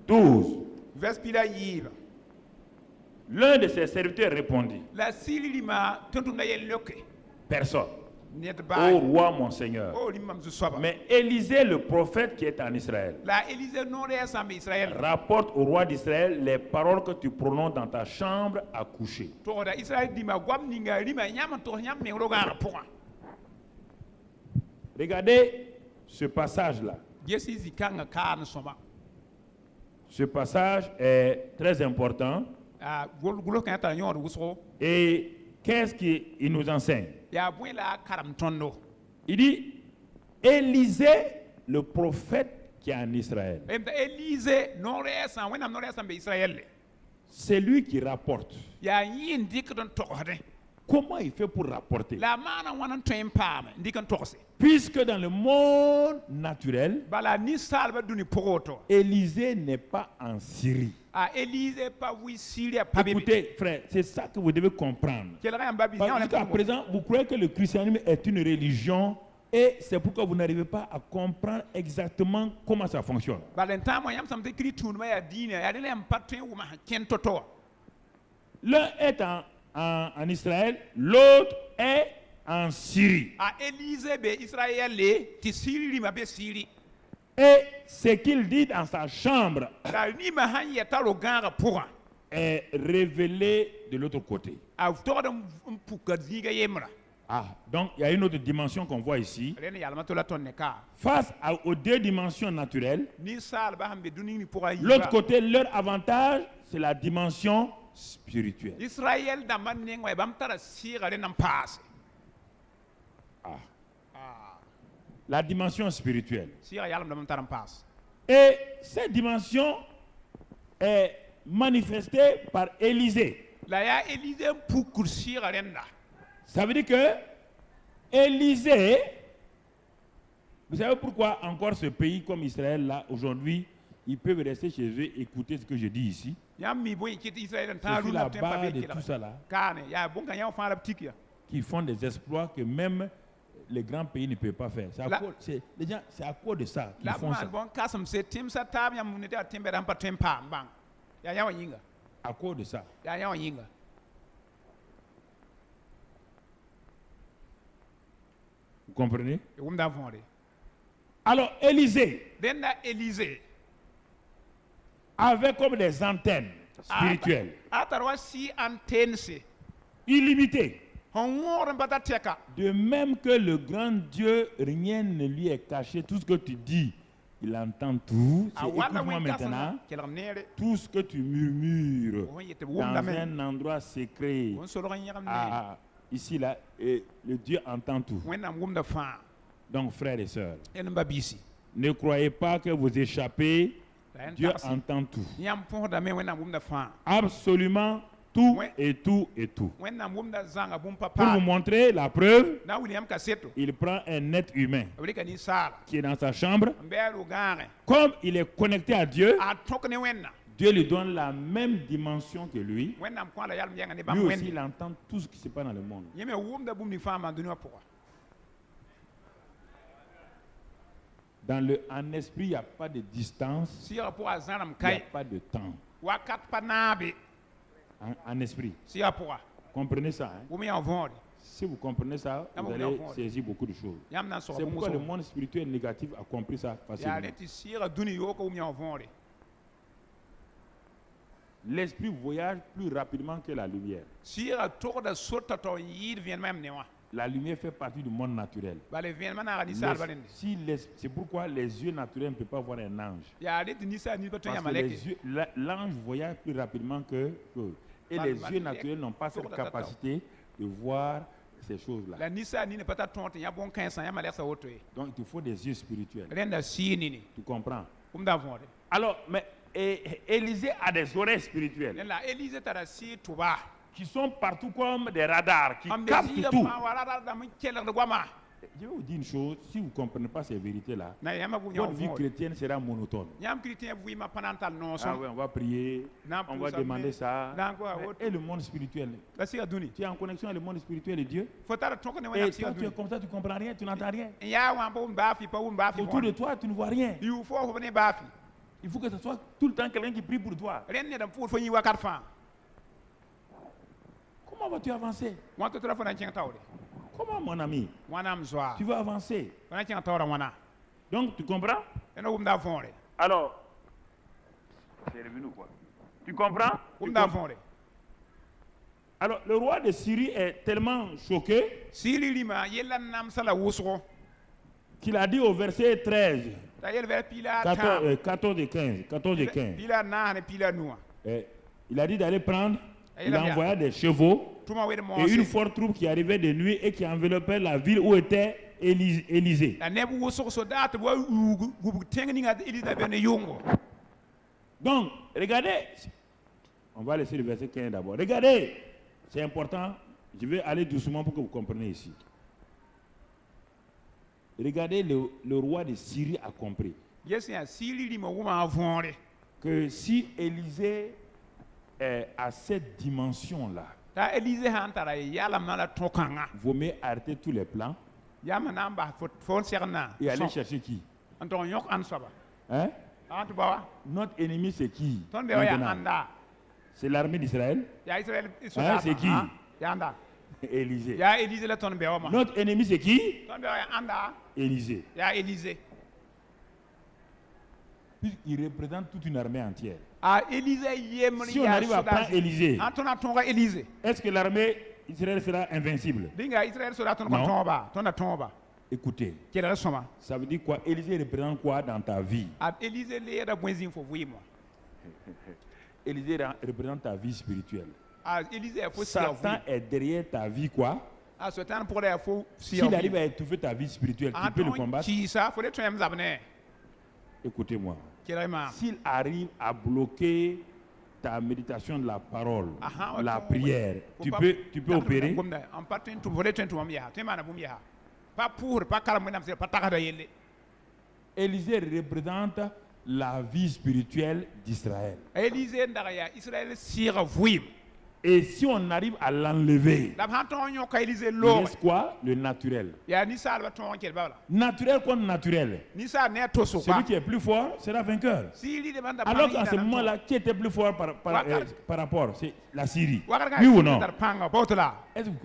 12. L'un de ses serviteurs répondit: personne. Ô roi, mon Seigneur. Mais Élisée, le prophète qui est en Israël, rapporte au roi d'Israël les paroles que tu prononces dans ta chambre à coucher. Regardez ce passage-là. Ce passage est très important. Et qu'est-ce qu'il nous enseigne? Il dit: Élisée, le prophète qui est en Israël. C'est lui qui rapporte. Comment il fait pour rapporter? Puisque dans le monde naturel, Élisée n'est pas en Syrie. Écoutez, frère, c'est ça que vous devez comprendre. Jusqu'à présent, vous croyez que le christianisme est une religion et c'est pourquoi vous n'arrivez pas à comprendre exactement comment ça fonctionne. L'un est en Israël, l'autre est en Syrie. Et ce qu'il dit dans sa chambre est révélé de l'autre côté. Donc il y a une autre dimension qu'on voit ici. Face aux 2 dimensions naturelles, l'autre côté, leur avantage, c'est la dimension spirituelle. La dimension spirituelle. Et cette dimension est manifestée par Élisée. Ça veut dire que Élisée, vous savez pourquoi encore ce pays comme Israël là, aujourd'hui, ils peuvent rester chez eux et écouter ce que je dis ici. C'est sur la base de tout ça là qui font des exploits que même les grands pays ne peuvent pas faire. C'est à cause de ça qu'ils font ça. À cause de ça. Vous comprenez? Alors, Élisée avait comme des antennes spirituelles illimitées. De même que le grand Dieu, rien ne lui est caché. Tout ce que tu dis, il entend tout. Écoute-moi maintenant. Tout ce que tu murmures dans un endroit secret, ici, là, et le Dieu entend tout. Donc, frères et sœurs, ne croyez pas que vous échappez. Dieu entend tout. Absolument tout et tout et tout. Pour vous montrer la preuve, il prend un être humain qui est dans sa chambre. Comme il est connecté à Dieu, Dieu lui donne la même dimension que lui. Lui aussi, il entend tout ce qui se passe dans le monde. En esprit, il n'y a pas de distance, il n'y a pas de temps. En esprit. Comprenez ça. Hein? Si vous comprenez ça, vous allez saisir beaucoup de choses. C'est pourquoi le monde spirituel négatif a compris ça facilement. L'esprit voyage plus rapidement que la lumière. La lumière fait partie du monde naturel. C'est pourquoi les yeux naturels ne peuvent pas voir un ange. Parce que l'ange voyage plus rapidement que et les yeux naturels n'ont pas cette capacité de voir ces choses-là. Donc il te faut des yeux spirituels. Tu comprends? Alors, mais Élisée a des oreilles spirituelles qui sont partout comme des radars, qui captent tout. Je vais vous dire une chose, si vous ne comprenez pas ces vérités-là, votre vie chrétienne sera monotone. Ah ouais, on va prier, on va demander ça. Et le monde spirituel? Tu es en connexion avec le monde spirituel et Dieu? Et toi, tu es comme ça, tu ne comprends rien, tu n'entends rien. Autour de toi, tu ne vois rien. Il faut que ce soit tout le temps quelqu'un qui prie pour toi. Comment vas-tu avancer? Comment, mon ami? Tu vas avancer. Donc, tu comprends? Alors, c'est revenu quoi? Tu comprends? Alors, le roi de Syrie est tellement choqué qu'il a dit au verset 13, 14 et 15. Il a dit d'aller prendre, il a envoyé des chevaux et une forte troupe qui arrivait de nuit et qui enveloppait la ville où était Élisée. Donc, regardez, on va laisser le verset 15 d'abord. Regardez, c'est important, je vais aller doucement pour que vous compreniez ici. Regardez, le roi de Syrie a compris que si Élisée est à cette dimension-là, vaut mieux arrêter tous les plans et aller chercher qui? Hein? Notre ennemi, c'est qui? C'est l'armée d'Israël. Hein, c'est qui? Élisée. Notre ennemi, c'est qui? Élisée. Il représente toute une armée entière. Si on arrive à prendre Élisée, est-ce que l'armée d'Israël sera invincible? Non. Écoutez, ça veut dire quoi? Élisée représente quoi dans ta vie? Élisée représente ta vie spirituelle. Satan est derrière ta vie quoi? S'il arrive à étouffer ta vie spirituelle, tu peux le combattre? Écoutez-moi. S'il arrive à bloquer ta méditation de la parole, la prière, tu peux opérer? Élisée représente la vie spirituelle d'Israël. Et si on arrive à l'enlever, il reste quoi? Le naturel. Naturel contre naturel. Celui qui est plus fort sera vainqueur. Alors qu'à ce moment-là, qui était plus fort par rapport? C'est la Syrie. Oui ou non? Est-ce que vous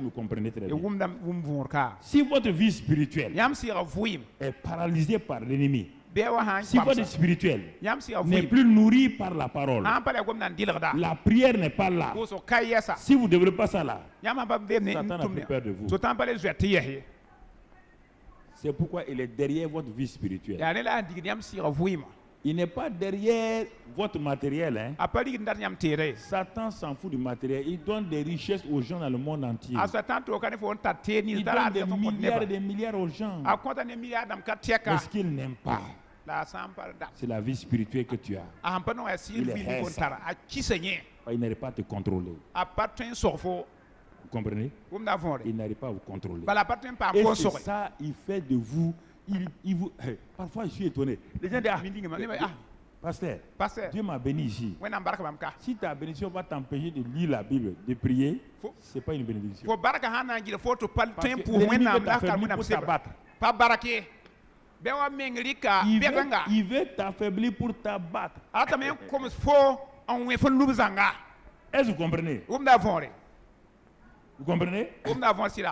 me comprenez très bien? Si votre vie spirituelle est paralysée par l'ennemi, si votre spirituel n'est plus nourri par la parole, la prière n'est pas là. Si vous ne développez pas ça là, Satan a plus peur de vous. C'est pourquoi il est derrière votre vie spirituelle. Il n'est pas derrière votre matériel. Hein. Satan s'en fout du matériel. Il donne des richesses aux gens dans le monde entier. Il donne des milliards et des milliards aux gens. Mais ce qu'il n'aime pas, c'est la vie spirituelle que tu as. Il est ça. Il n'arrive pas à te contrôler. Vous comprenez? Il n'arrive pas à vous contrôler. Et c'est ça, il fait de vous. Parfois, je suis étonné. Les gens disent, Pasteur, Dieu m'a béni ici. Si ta bénédiction va t'empêcher de lire la Bible, de prier, ce n'est pas une bénédiction. Parce que l'ennemi veut t'affaiblir pour t'abattre. Il veut t'affaiblir pour t'abattre. Est-ce que vous comprenez? Vous comprenez?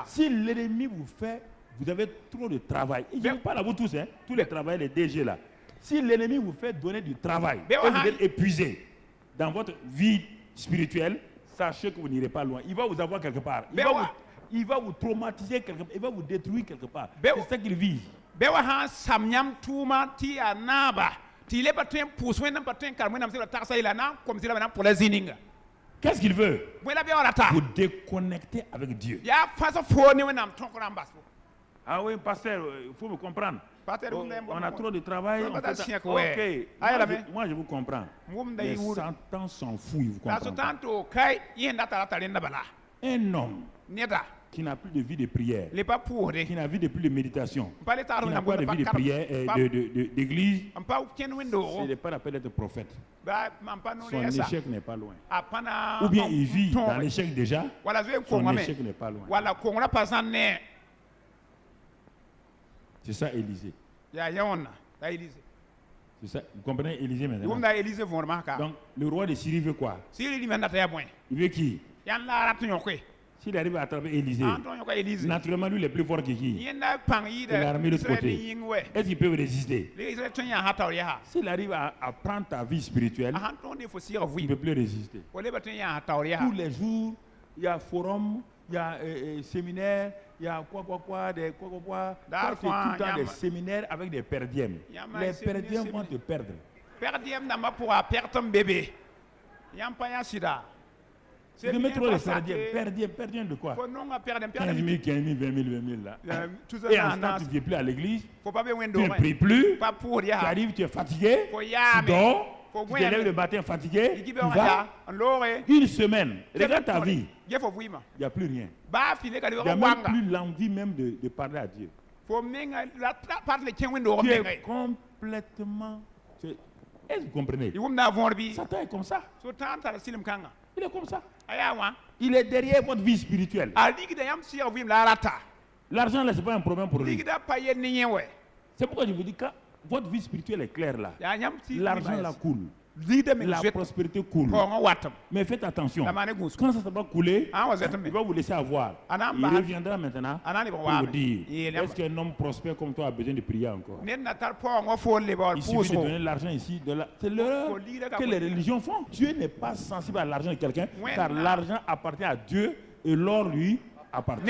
Si l'ennemi vous fait, vous avez trop de travail. Et je parle à vous tous, hein, tous les travailleurs, les DG là. Si l'ennemi vous fait donner du travail, et vous êtes épuisé dans votre vie spirituelle, sachez que vous n'irez pas loin. Il va vous avoir quelque part. Il va vous traumatiser quelque part. Il va vous détruire quelque part. C'est ça qu'il vise. Qu'est-ce qu'il veut? Vous déconnecter avec Dieu. Ah oui, pasteur, il faut me comprendre. On a trop de travail. Ok, moi je vous comprends. Mais Satan s'en fout, il vous comprend pas. Un homme qui n'a plus de vie de prière, qui n'a plus de méditation, qui n'a pas de vie de prière d'église, ce n'est pas la peine d'être prophète. Son échec n'est pas loin. Ou bien il vit dans l'échec déjà, son échec n'est pas loin. C'est ça Élisée. C'est ça. Vous comprenez Élisée maintenant? Donc le roi de Syrie veut quoi? Il veut qui? S'il arrive à attraper Élisée, naturellement lui il est plus fort que qui? Il a l'armée de l'autre côté. Est-ce qu'il peut résister? S'il arrive à prendre ta vie spirituelle, il ne peut plus résister. Tous les jours, il y a forum, il y a séminaire, il y a quoi, c'est tout le temps des séminaires avec des perdièmes. Les perdièmes vont te perdre. Tu te mets trop les perdièmes de quoi? 15 000, 15 000, 20 000 là. Et en ce temps, tu ne viens plus à l'église, tu ne pries plus, tu arrives, tu es fatigué, tu dors. Tu te lèves le matin fatigué, tu vas, une semaine, regarde ta vie, il n'y a plus rien. Il n'y a même plus l'envie même de parler à Dieu. Tu es complètement... Est-ce que vous comprenez? Satan est comme ça. Il est comme ça. Il est derrière votre vie spirituelle. L'argent, ce n'est pas un problème pour lui. C'est pourquoi je vous dis que votre vie spirituelle est claire là. L'argent là coule. La prospérité coule. Mais faites attention. Quand ça va couler, il va vous laisser avoir. Il reviendra maintenant pour vous dire, est-ce qu'un homme prospère comme toi a besoin de prier encore? Il suffit de donner l'argent ici. C'est l'erreur que les religions font. Dieu n'est pas sensible à l'argent de quelqu'un, car l'argent appartient à Dieu et l'or lui appartient.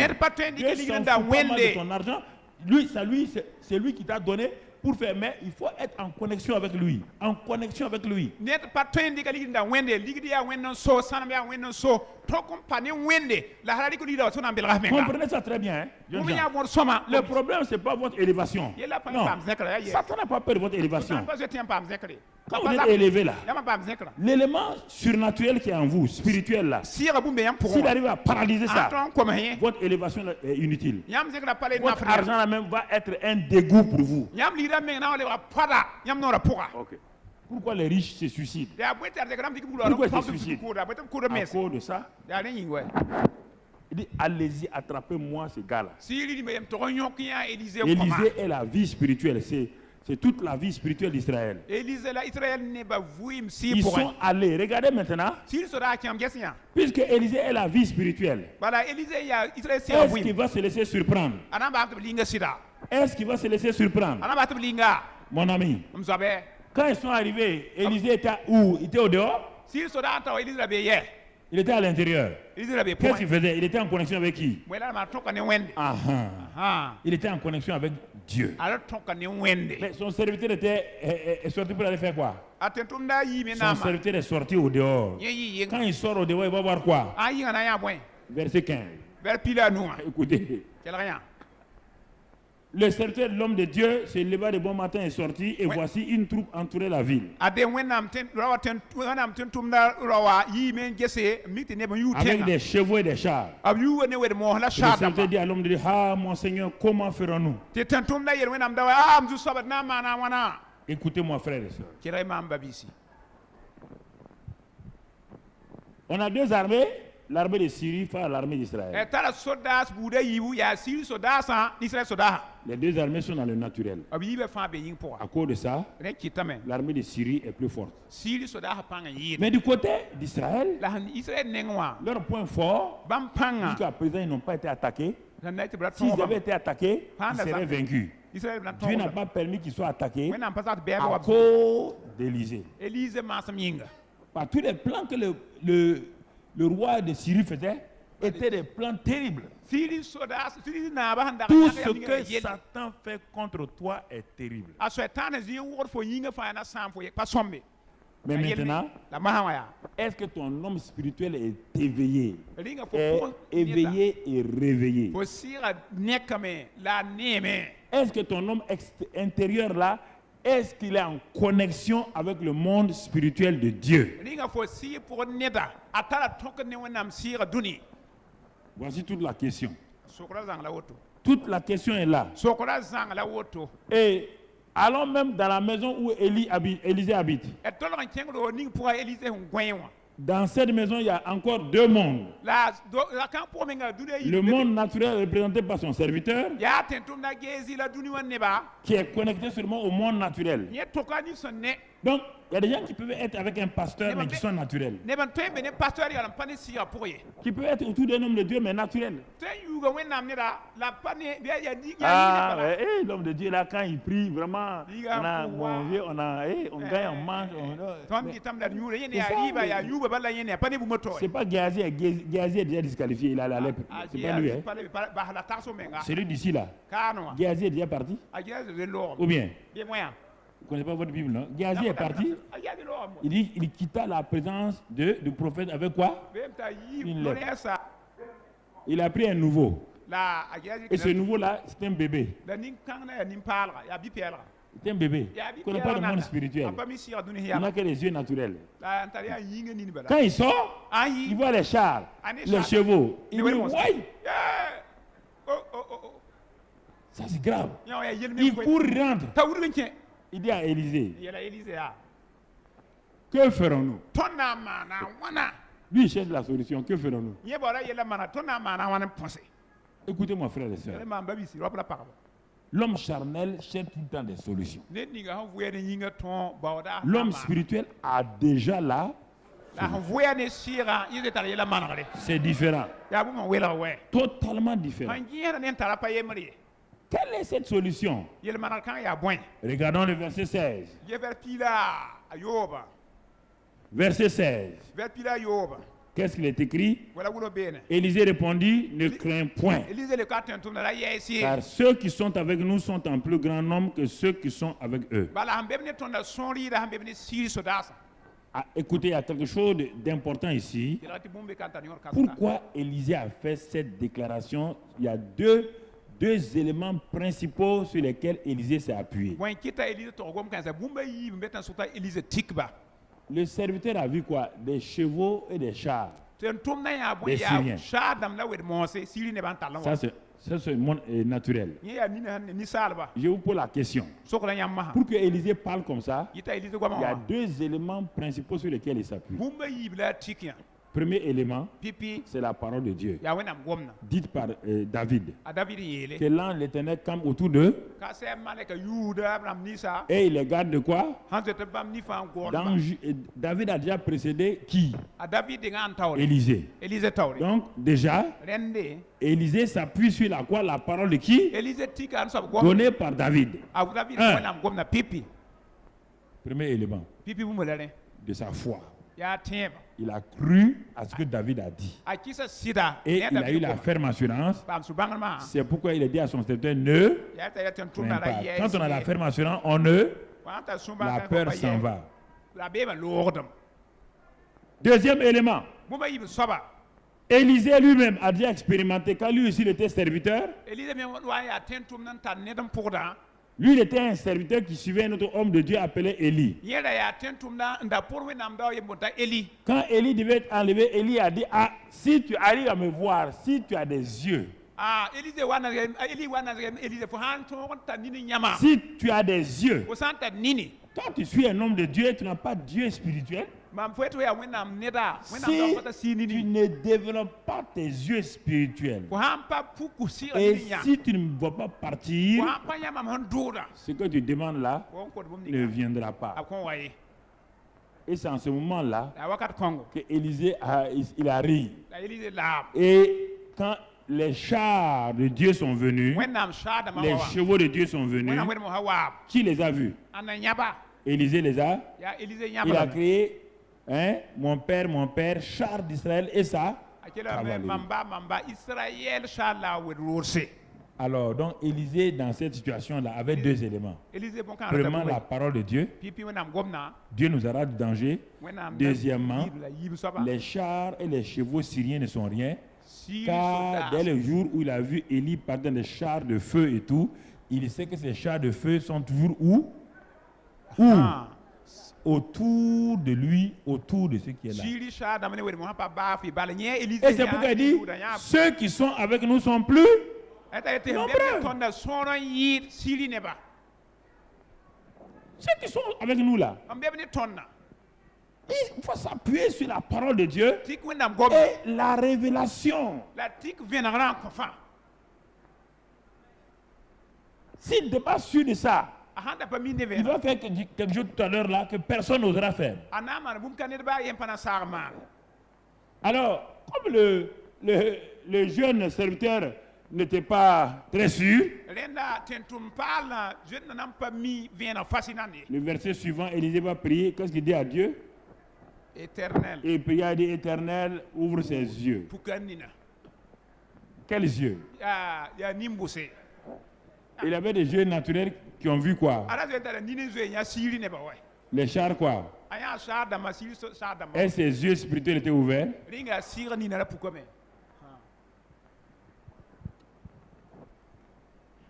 Dieu s'en fout pas mal de ton argent. C'est lui qui t'a donné pour faire, mais il faut être en connexion avec lui. En connexion avec lui. Comprenez ça très bien. Hein? Le problème, ce n'est pas votre élévation. Non. Satan n'a pas peur de votre élévation. Quand vous êtes élevé là, l'élément surnaturel qui est en vous, spirituel là, s'il arrive à paralyser ça, votre élévation là est inutile. Votre argent là même va être un dégoût pour vous. Ok. Pourquoi les riches se suicident? Pourquoi ils se suicident? À cause de ça. Il dit, allez-y, attrapez-moi ce gars-là. Élisée est la vie spirituelle. C'est toute la vie spirituelle d'Israël. Ils sont allés. Regardez maintenant. Puisque Élisée est la vie spirituelle, est-ce qu'il va se laisser surprendre? Est-ce qu'il va se laisser surprendre? Mon ami, quand ils sont arrivés, Élisée était où? Il était au dehors? Il était à l'intérieur. Qu'est-ce qu'il faisait? Il était en connexion avec qui? Il était en connexion avec Dieu. Mais son serviteur est sorti pour aller faire quoi? Son serviteur est sorti au dehors. Quand il sort au dehors, il va voir quoi? Verset 15. Écoutez. Le serviteur de l'homme de Dieu se leva de bon matin et sortit, et voici une troupe entourait la ville. Avec des chevaux et des chars. Le serviteur dit à l'homme de Dieu, ah mon Seigneur, comment ferons-nous? Écoutez-moi, frères et sœurs. On a deux armées. L'armée de Syrie face à l'armée d'Israël. Les deux armées sont dans le naturel. À cause de ça, l'armée de Syrie est plus forte. Mais du côté d'Israël, leur point fort, jusqu'à présent ils n'ont pas été attaqués. S'ils avaient été attaqués, ils seraient vaincus. Dieu n'a pas permis qu'ils soient attaqués à cause d'Élisée. Par tous les plans que le roi de Syrie faisait étaient des plans terribles. Tout ce que Satan fait contre toi est terrible. Mais maintenant, est-ce que ton homme spirituel est éveillé? Éveillé et réveillé. Est-ce que ton homme intérieur là, est-ce qu'il est en connexion avec le monde spirituel de Dieu? Voici toute la question. Toute la question est là. Et allons même dans la maison où Élisée habite. Dans cette maison, il y a encore deux mondes. Le monde naturel représenté par son serviteur, qui est connecté seulement au monde naturel. Donc, il y a des gens qui peuvent être avec un pasteur, mais qui sont naturels. Qui peuvent être autour d'un homme de Dieu, mais naturel. L'homme de Dieu, là, quand il prie, vraiment, on a mangé, on gagne, on mange. C'est pas Géasi. Géasi est déjà disqualifié, il a la lèpre. C'est pas lui. C'est lui d'ici, là. Géasi est déjà parti? Ou bien? Vous ne connaissez pas votre Bible, non? Géasi est parti. Il dit il quitta la présence du prophète avec quoi? Une lèpre. Il a pris un nouveau. Et ce nouveau-là, c'est un bébé. C'est un bébé. Il ne connaît pas le monde spirituel. Il n'a que les yeux naturels. Quand il sort, il voit les chars, les chevaux. Il dit, ouais! Ça c'est grave. Il court, il rentre. Il dit à Élisée, que ferons-nous? Lui, il cherche la solution. Que ferons-nous? Écoutez-moi, frère et sœur. L'homme charnel cherche tout le temps des solutions. L'homme spirituel a déjà là. C'est différent. Totalement différent. Quelle est cette solution? Regardons le verset 16. Verset 16. Qu'est-ce qu'il est écrit? Élisée répondit, ne crains point. Car ceux qui sont avec nous sont en plus grand nombre que ceux qui sont avec eux. Écoutez, il y a quelque chose d'important ici. Pourquoi Élisée a fait cette déclaration? Il y a deux éléments principaux sur lesquels Élisée s'est appuyé. Le serviteur a vu quoi? Des chevaux et des chars. Des Syriens. Ça, Ça, c'est le monde naturel. Je vous pose la question. Pour que Élisée parle comme ça, il y a deux éléments principaux sur lesquels il s'appuie. Premier élément, c'est la parole de Dieu, dite par David. Que l'ange de l'Éternel campe autour d'eux et il les garde de quoi? David a déjà précédé qui? Élisée. Donc déjà, Élisée s'appuie sur la quoi? La parole de qui? Donnée par David. Premier élément de sa foi. Il a cru à ce que David a dit. Et il a eu la ferme assurance. C'est pourquoi il a dit à son serviteur, ne crains pas. Quand on a la ferme assurance, la peur s'en va. Deuxième élément. Élisée lui-même a déjà expérimenté, quand lui aussi il était serviteur. Lui, il était un serviteur qui suivait un autre homme de Dieu appelé Élie. Quand Élie devait être enlevé, Élie a dit, ah, si tu arrives à me voir, si tu as des yeux, si tu as des yeux, quand tu suis un homme de Dieu, tu n'as pas de Dieu spirituel. Si tu ne développes pas tes yeux spirituels, et si tu ne me vois pas partir, ce que tu demandes là ne viendra pas. Et c'est en ce moment-là que Élisée a ri. Et quand les chars de Dieu sont venus, les chevaux de Dieu sont venus, qui les a vus? Élisée les a. Il a créé, mon père, char d'Israël et ça. Alors, donc, Élisée, dans cette situation-là, avait deux éléments. Premièrement, la parole de Dieu. Dieu nous aura du danger. Deuxièmement, les chars et les chevaux syriens ne sont rien. Car dès le jour où il a vu Élie partir des chars de feu et tout, il sait que ces chars de feu sont toujours où? Autour de lui, autour de ceux qui est là. Et c'est pourquoi il dit, ceux qui sont avec nous sont plus nombreux. Ceux qui sont avec nous là, il faut s'appuyer sur la parole de Dieu et la révélation. S'il n'est pas sûr de ça, il va faire quelque chose tout à l'heure là que personne n'osera faire. Alors, comme le jeune serviteur n'était pas très sûr, le verset suivant, Élisée va prier. Qu'est-ce qu'il dit à Dieu? Éternel. Et puis il a dit, Éternel, ouvre ses yeux. Quels yeux? Il avait des yeux naturels qui ont vu quoi? Les chars quoi? Et ses yeux spirituels étaient ouverts?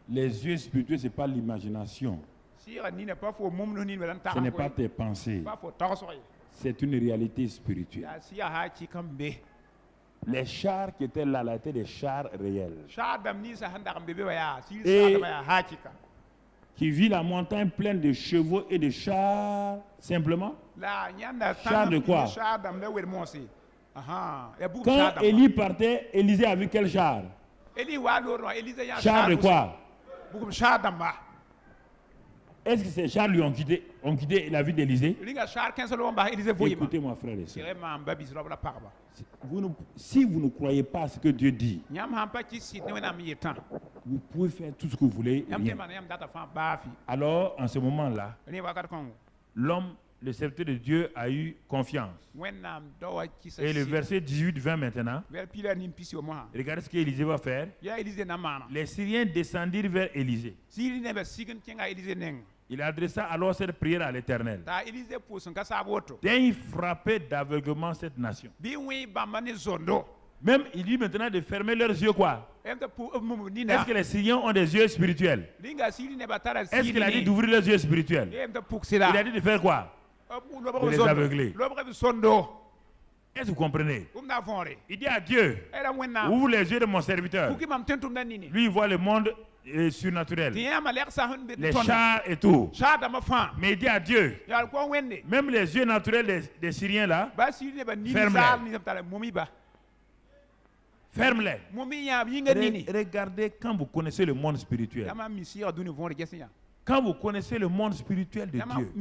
Les yeux spirituels, ce n'est pas l'imagination. Ce n'est pas tes pensées. C'est une réalité spirituelle. Les chars qui étaient là, étaient des chars réels. Et qui vit la montagne pleine de chevaux et de chars, simplement. Chars de quoi? Quand Élie partait, Élisée a vu quel char? Chars de quoi? Est-ce que ces chars lui ont quitté la vie d'Élisée? Écoutez-moi, frère et sœur. Si vous ne croyez pas à ce que Dieu dit, vous pouvez faire tout ce que vous voulez. Alors, en ce moment-là, l'homme, le serviteur de Dieu, a eu confiance. Et le verset 18-20 maintenant, regardez ce qu'Élisée va faire. Les Syriens descendirent vers Élisée. Il adressa alors cette prière à l'Éternel. Et il frappait d'aveuglement cette nation. Même il dit maintenant de fermer leurs yeux quoi? Est-ce que les Syriens ont des yeux spirituels? Est-ce qu'il a dit d'ouvrir leurs yeux spirituels? Il a dit de faire quoi? De les aveugler. Est-ce que vous comprenez? Il dit à Dieu, ouvre les yeux de mon serviteur. Lui, il voit le monde surnaturel, les chars et tout. Mais il dit à Dieu, même les yeux naturels des Syriens là, ferme-les. Ferme-les. Regardez quand vous connaissez le monde spirituel. Quand vous connaissez le monde spirituel de Dieu.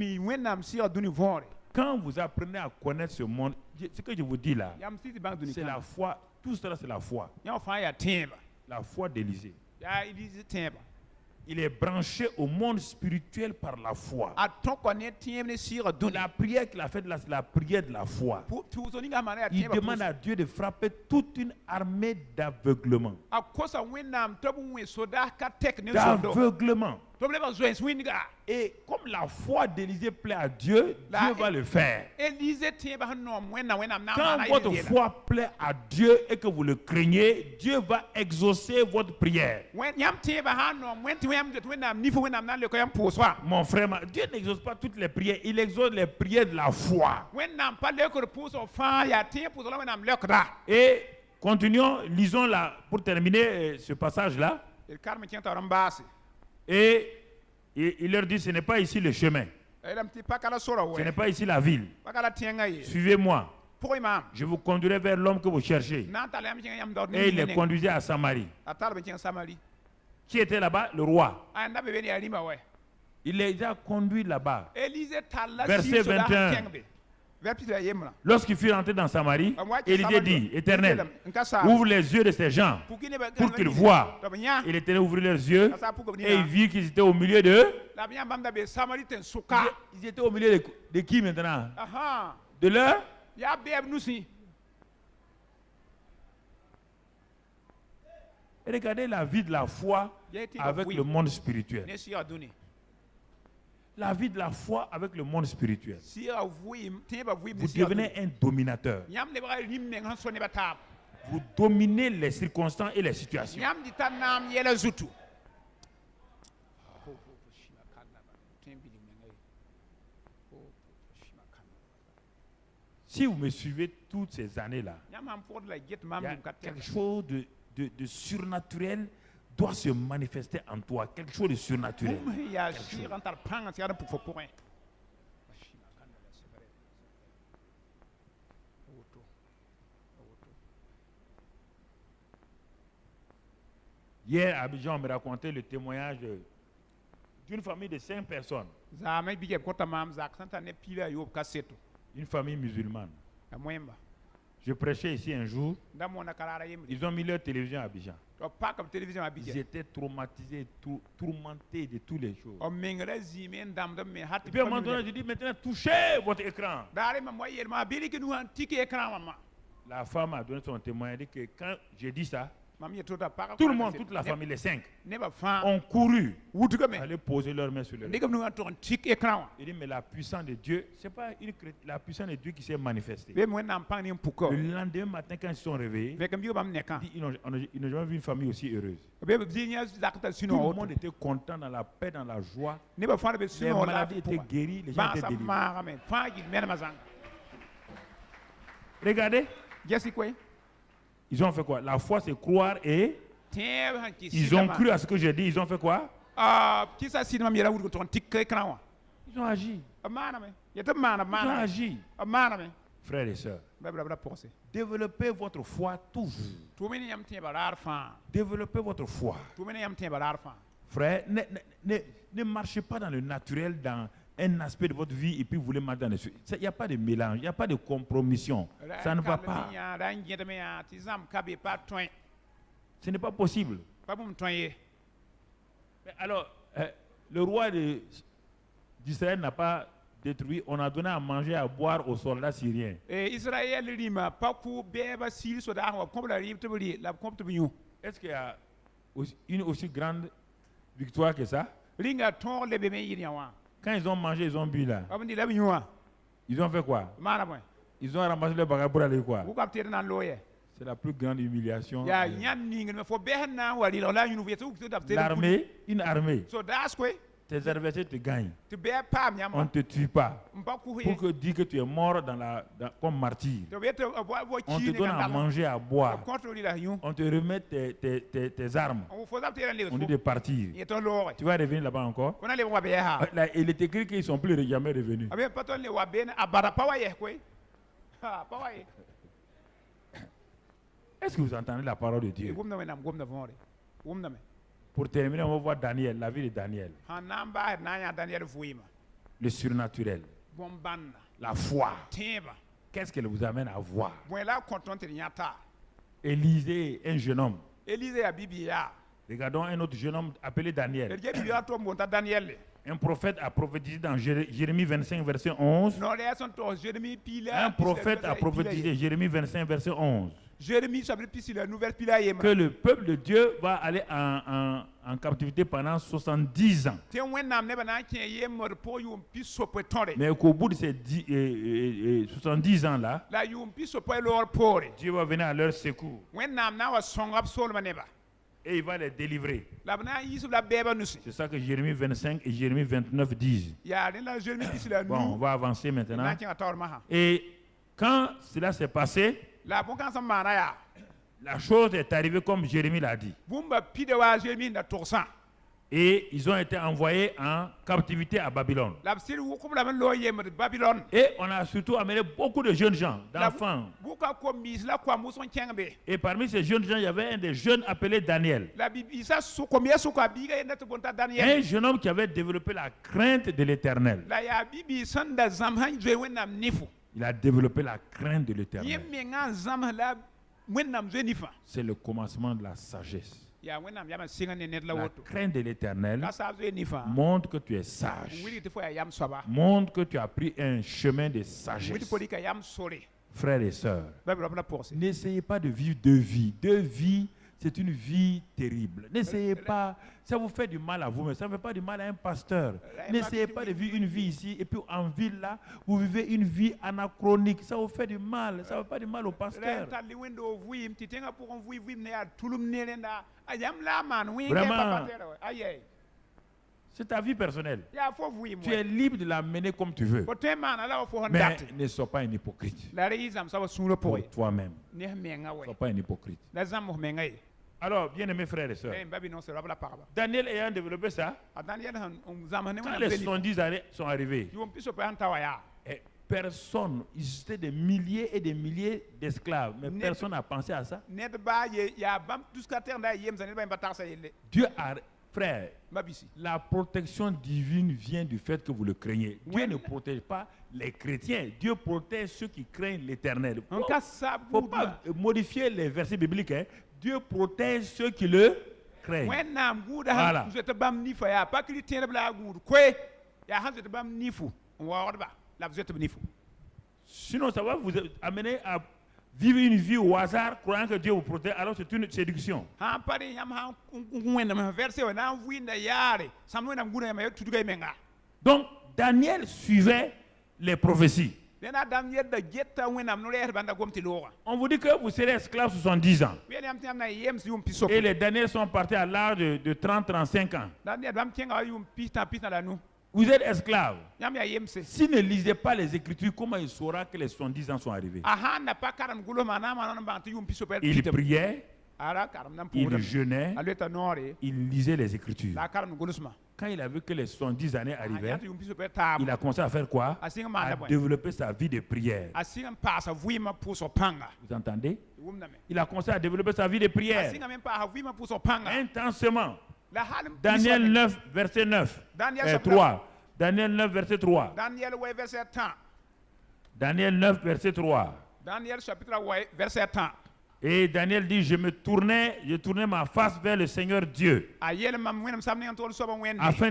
Quand vous apprenez à connaître ce monde, ce que je vous dis là, c'est la foi. Tout cela, c'est la foi. La foi d'Élisée. Il est branché au monde spirituel par la foi. La prière qu'il a faite là, c'est la prière de la foi. Il demande à Dieu de frapper toute une armée d'aveuglement. D'aveuglement. Et comme la foi d'Élisée plaît à Dieu, Dieu va le faire. Quand votre foi plaît à Dieu et que vous le craignez, Dieu va exaucer votre prière. Mon frère, Dieu n'exauce pas toutes les prières, il exauce les prières de la foi. Et continuons, lisons là, pour terminer ce passage-là. Et il leur dit, ce n'est pas ici le chemin. Ce n'est pas ici la ville. Suivez-moi. Je vous conduirai vers l'homme que vous cherchez. Et il les conduisait à Samarie. Qui était là-bas? Le roi. Il les a conduits là-bas. Verset 21. Lorsqu'il fut rentré dans Samarie, Élisée dit, Éternel, ouvre les yeux de ces gens pour qu'ils voient. Et l'Éternel ouvrit leurs yeux et il vit qu'ils étaient au milieu de... Ils étaient au milieu de qui maintenant? De leur... Et regardez la vie de la foi avec le monde spirituel. La vie de la foi avec le monde spirituel. Vous devenez un dominateur. Vous dominez les circonstances et les situations. Si vous me suivez toutes ces années-là, il y a quelque chose de surnaturel doit se manifester en toi, quelque chose de surnaturel. Hier, à Abidjan, on me racontait le témoignage d'une famille de 5 personnes. Une famille musulmane. Je prêchais ici un jour. Ils ont mis leur télévision à Abidjan. Ils étaient traumatisés, tourmentés de toutes les choses. Et puis à un moment donné, je dis maintenant touchez votre écran. La femme a donné son témoignage. Elle dit que quand j'ai dit ça, tout le monde, toute la famille, les 5, ont couru aller poser leurs mains sur le écran. Il dit mais la puissance de Dieu, c'est pas la puissance de Dieu qui s'est manifestée. Le lendemain matin quand ils se sont réveillés, ils n'ont jamais vu une famille aussi heureuse. Tout le monde était content, dans la paix, dans la joie. Les maladies étaient guéries, les gens étaient délivrés. Regardez. Ils ont fait quoi? La foi, c'est croire et ils ont cru à ce que j'ai dit. Ils ont fait quoi? Ils ont agi. Ils ont agi. Frères et sœurs, développez votre foi toujours. Développez votre foi. Frère, ne marchez pas dans le naturel, dans un aspect de votre vie et puis vous voulez marcher dans les choses. Il n'y a pas de mélange, il n'y a pas de compromission. Ça ne va pas. Ce n'est pas possible. Mais alors, le roi d'Israël n'a pas détruit, on a donné à manger et à boire aux soldats syriens. Est-ce qu'il y a une aussi grande victoire que ça? Quand ils ont mangé, ils ont bu là. Ils ont fait quoi? Ils ont ramassé le bagage pour aller quoi? C'est la plus grande humiliation. L'armée, une armée, tes adversaires te gagnent. On ne te tue pas. Pour que dire que tu es mort comme martyr. On te donne à manger, à boire. On te remet tes armes. On dit de partir. Tu vas revenir là-bas encore. Il est écrit qu'ils ne sont plus jamais revenus. Est-ce que vous entendez la parole de Dieu? Pour terminer, on va voir Daniel, la vie de Daniel. Le surnaturel. La foi. Qu'est-ce qu'elle vous amène à voir? Élisée, un jeune homme. Regardons un autre jeune homme appelé Daniel. Un prophète a prophétisé dans Jérémie 25, verset 11. Un prophète a prophétisé Jérémie 25, verset 11. Que le peuple de Dieu va aller en captivité pendant 70 ans. Mais qu'au bout de ces 70 ans-là, Dieu va venir à leur secours. Et il va les délivrer. C'est ça que Jérémie 25 et Jérémie 29 disent. Bon, on va avancer maintenant. Et quand cela s'est passé, la chose est arrivée comme Jérémie l'a dit. Et ils ont été envoyés en captivité à Babylone. Et on a surtout amené beaucoup de jeunes gens, d'enfants. Et parmi ces jeunes gens, il y avait un des jeunes appelé Daniel. Un jeune homme qui avait développé la crainte de l'Éternel. Il a développé la crainte de l'Éternel. C'est le commencement de la sagesse. La crainte de l'Éternel montre que tu es sage. Montre que tu as pris un chemin de sagesse. Frères et sœurs, n'essayez pas de vivre deux vies. Deux vies, c'est une vie terrible. N'essayez pas, ça vous fait du mal à vous, mais ça ne fait pas du mal à un pasteur. N'essayez pas de vivre une vie ici, et puis en ville là, vous vivez une vie anachronique. Ça vous fait du mal, ça ne fait pas du mal au pasteur. Vraiment, c'est ta vie personnelle. Tu es libre de la mener comme tu veux. Mais ne sois pas un hypocrite. Pour toi-même. Ne sois pas un hypocrite. Alors, bien-aimés frères et sœurs, Daniel ayant développé ça, quand les 70 années sont arrivées, personne, ils étaient des milliers et des milliers d'esclaves, mais personne n'a pensé à ça. Dieu a, frère, la protection divine vient du fait que vous le craignez. Dieu ne protège pas les chrétiens, Dieu protège ceux qui craignent l'Éternel. Il ne faut pas modifier les versets bibliques. Hein. Dieu protège ceux qui le craignent. Voilà. Sinon, ça va vous amener à vivre une vie au hasard, croyant que Dieu vous protège, alors c'est une séduction. Donc, Daniel suivait les prophéties. On vous dit que vous serez esclave 70 ans. Et les Daniels sont partis à l'âge de 30-35 ans. Vous êtes esclave. S'il ne lisait pas les Écritures, comment il saura que les 70 ans sont arrivés? Il priait, il jeûnait, il lisait les Écritures. Quand il a vu que les 70 années arrivaient, il a commencé à faire quoi? À développer sa vie de prière. Vous entendez? Il a commencé à développer sa vie de prière intensément. Daniel 9, verset 9. 3. Daniel 9, verset 3. Daniel 9, verset 3. Daniel chapitre verset 10. Et Daniel dit, je tournais ma face vers le Seigneur Dieu afin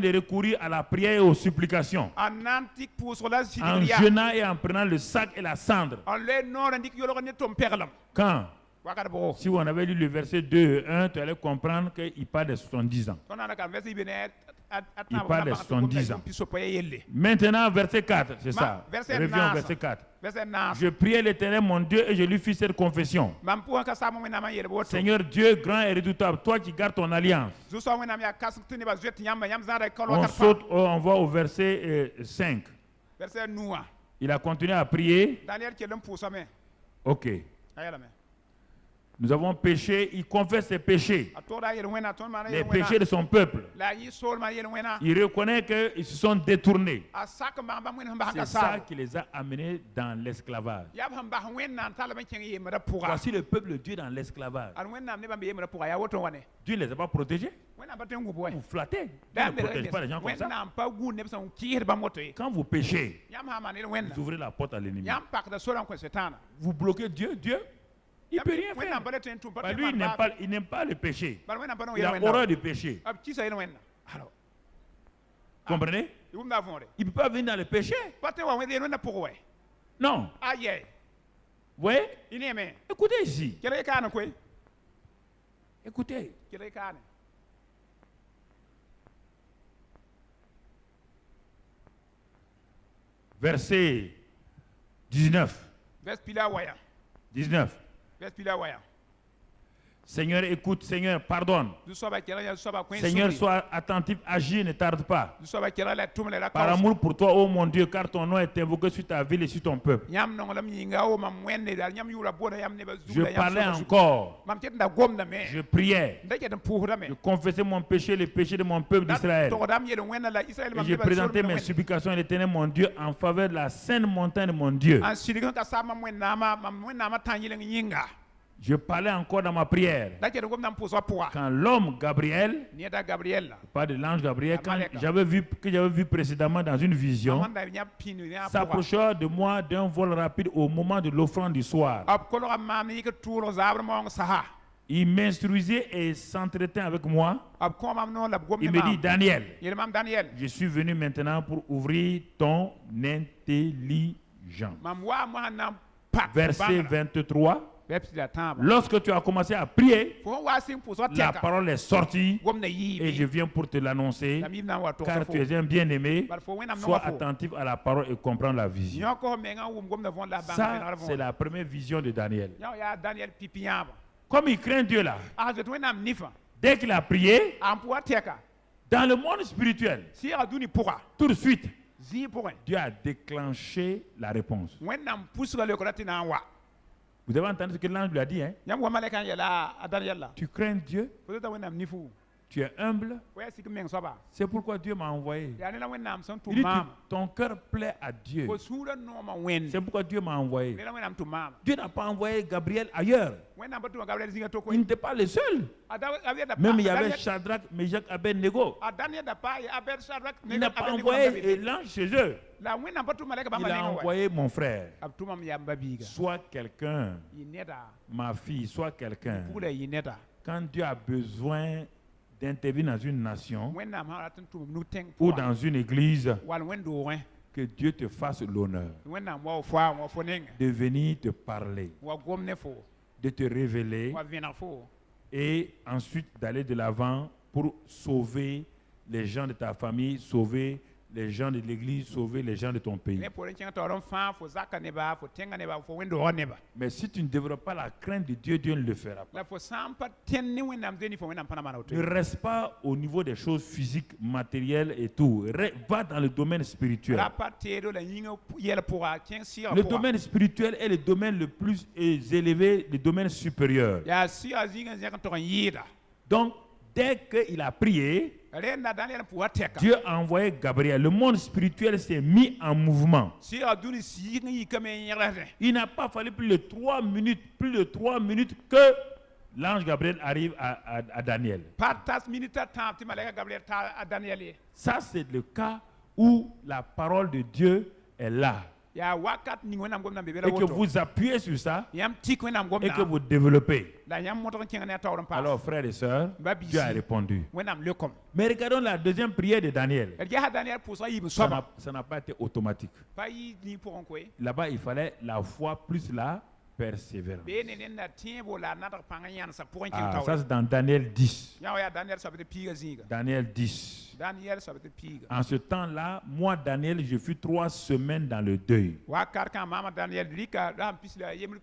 de recourir à la prière et aux supplications, en jeûnant et en prenant le sac et la cendre. Quand? Si on avait lu le verset 2 et 1, tu allais comprendre qu'il parle de 70 ans. Il parle des 70 ans. Maintenant, verset 4, c'est ça. Reviens au verset 4. Je priais l'Éternel, mon Dieu, et je lui fis cette confession. Seigneur Dieu, grand et redoutable, toi qui gardes ton alliance. On saute, on va au verset 5. Il a continué à prier. Ok. Nous avons péché, il confesse ses péchés, les péchés de son peuple. Il reconnaît qu'ils se sont détournés. C'est ça qui les a amenés dans l'esclavage. Voici le peuple de Dieu dans l'esclavage. Dieu ne les a pas protégés. Vous flattez. Dieu ne protège pas les gens comme ça. Quand vous péchez, vous ouvrez la porte à l'ennemi. Vous bloquez Dieu. Il ne peut rien faire. Lui, il n'aime pas le péché. Il a horreur du péché. Alors, comprenez? Il ne peut pas venir dans le péché. Non. Vous voyez? Écoutez ici. Écoutez. Verset 19. 19. Seigneur, écoute, Seigneur, pardonne. Seigneur, sois attentif, agis, ne tarde pas. Par amour pour toi, ô mon Dieu, car ton nom est invoqué sur ta ville et sur ton peuple. Je parlais encore. Je priais. Je confessais mon péché, le péché de mon peuple d'Israël. Et je présentais mes supplications à l'Éternel, mon Dieu, en faveur de la sainte montagne de mon Dieu. Je parlais encore dans ma prière. Quand l'homme Gabriel, pas de l'ange Gabriel, que j'avais vu précédemment dans une vision, s'approcha de moi d'un vol rapide au moment de l'offrande du soir. Il m'instruisait et s'entretint avec moi. Il me dit, Daniel, je suis venu maintenant pour ouvrir ton intelligence. Verset 23. Lorsque tu as commencé à prier, la parole est sortie et je viens pour te l'annoncer, car tu es un bien-aimé. Sois attentif à la parole et comprends la vision. Ça, c'est la première vision de Daniel. Comme il craint Dieu là, dès qu'il a prié, dans le monde spirituel, tout de suite, Dieu a déclenché la réponse. Vous avez entendu ce que l'ange lui a dit, hein? Tu crains Dieu? Tu es humble? C'est pourquoi Dieu m'a envoyé. Il dit, ton cœur plaît à Dieu. C'est pourquoi Dieu m'a envoyé. Dieu n'a pas envoyé Gabriel ailleurs. Il n'était pas le seul. Même il y avait Shadrach, Meshach, Abednego. Il n'a pas envoyé l'ange chez eux. Il a envoyé mon frère. Soit quelqu'un, ma fille, soit quelqu'un. Quand Dieu a besoin d'intervenir dans une nation ou dans une église, que Dieu te fasse l'honneur de venir te parler, de te révéler et ensuite d'aller de l'avant pour sauver les gens de ta famille, sauver les gens de l'église, sauver les gens de ton pays. Mais si tu ne développes pas la crainte de Dieu, Dieu ne le fera pas. Ne reste pas au niveau des choses physiques, matérielles et tout. Va dans le domaine spirituel. Le domaine spirituel est le domaine le plus élevé, le domaine supérieur. Donc, dès qu'il a prié, Dieu a envoyé Gabriel. Le monde spirituel s'est mis en mouvement. Il n'a pas fallu plus de 3 minutes que l'ange Gabriel arrive à Daniel. Ça, c'est le cas où la parole de Dieu est là. Et que vous appuyez sur ça et que vous développez. Alors, frères et sœurs, Dieu a répondu. Mais regardons la deuxième prière de Daniel. Ça n'a pas été automatique. Là-bas, il fallait la foi plus la persévérance. Ah, ça c'est dans Daniel 10. Daniel Daniel 10. En ce temps-là, moi, Daniel, je fus 3 semaines dans le deuil.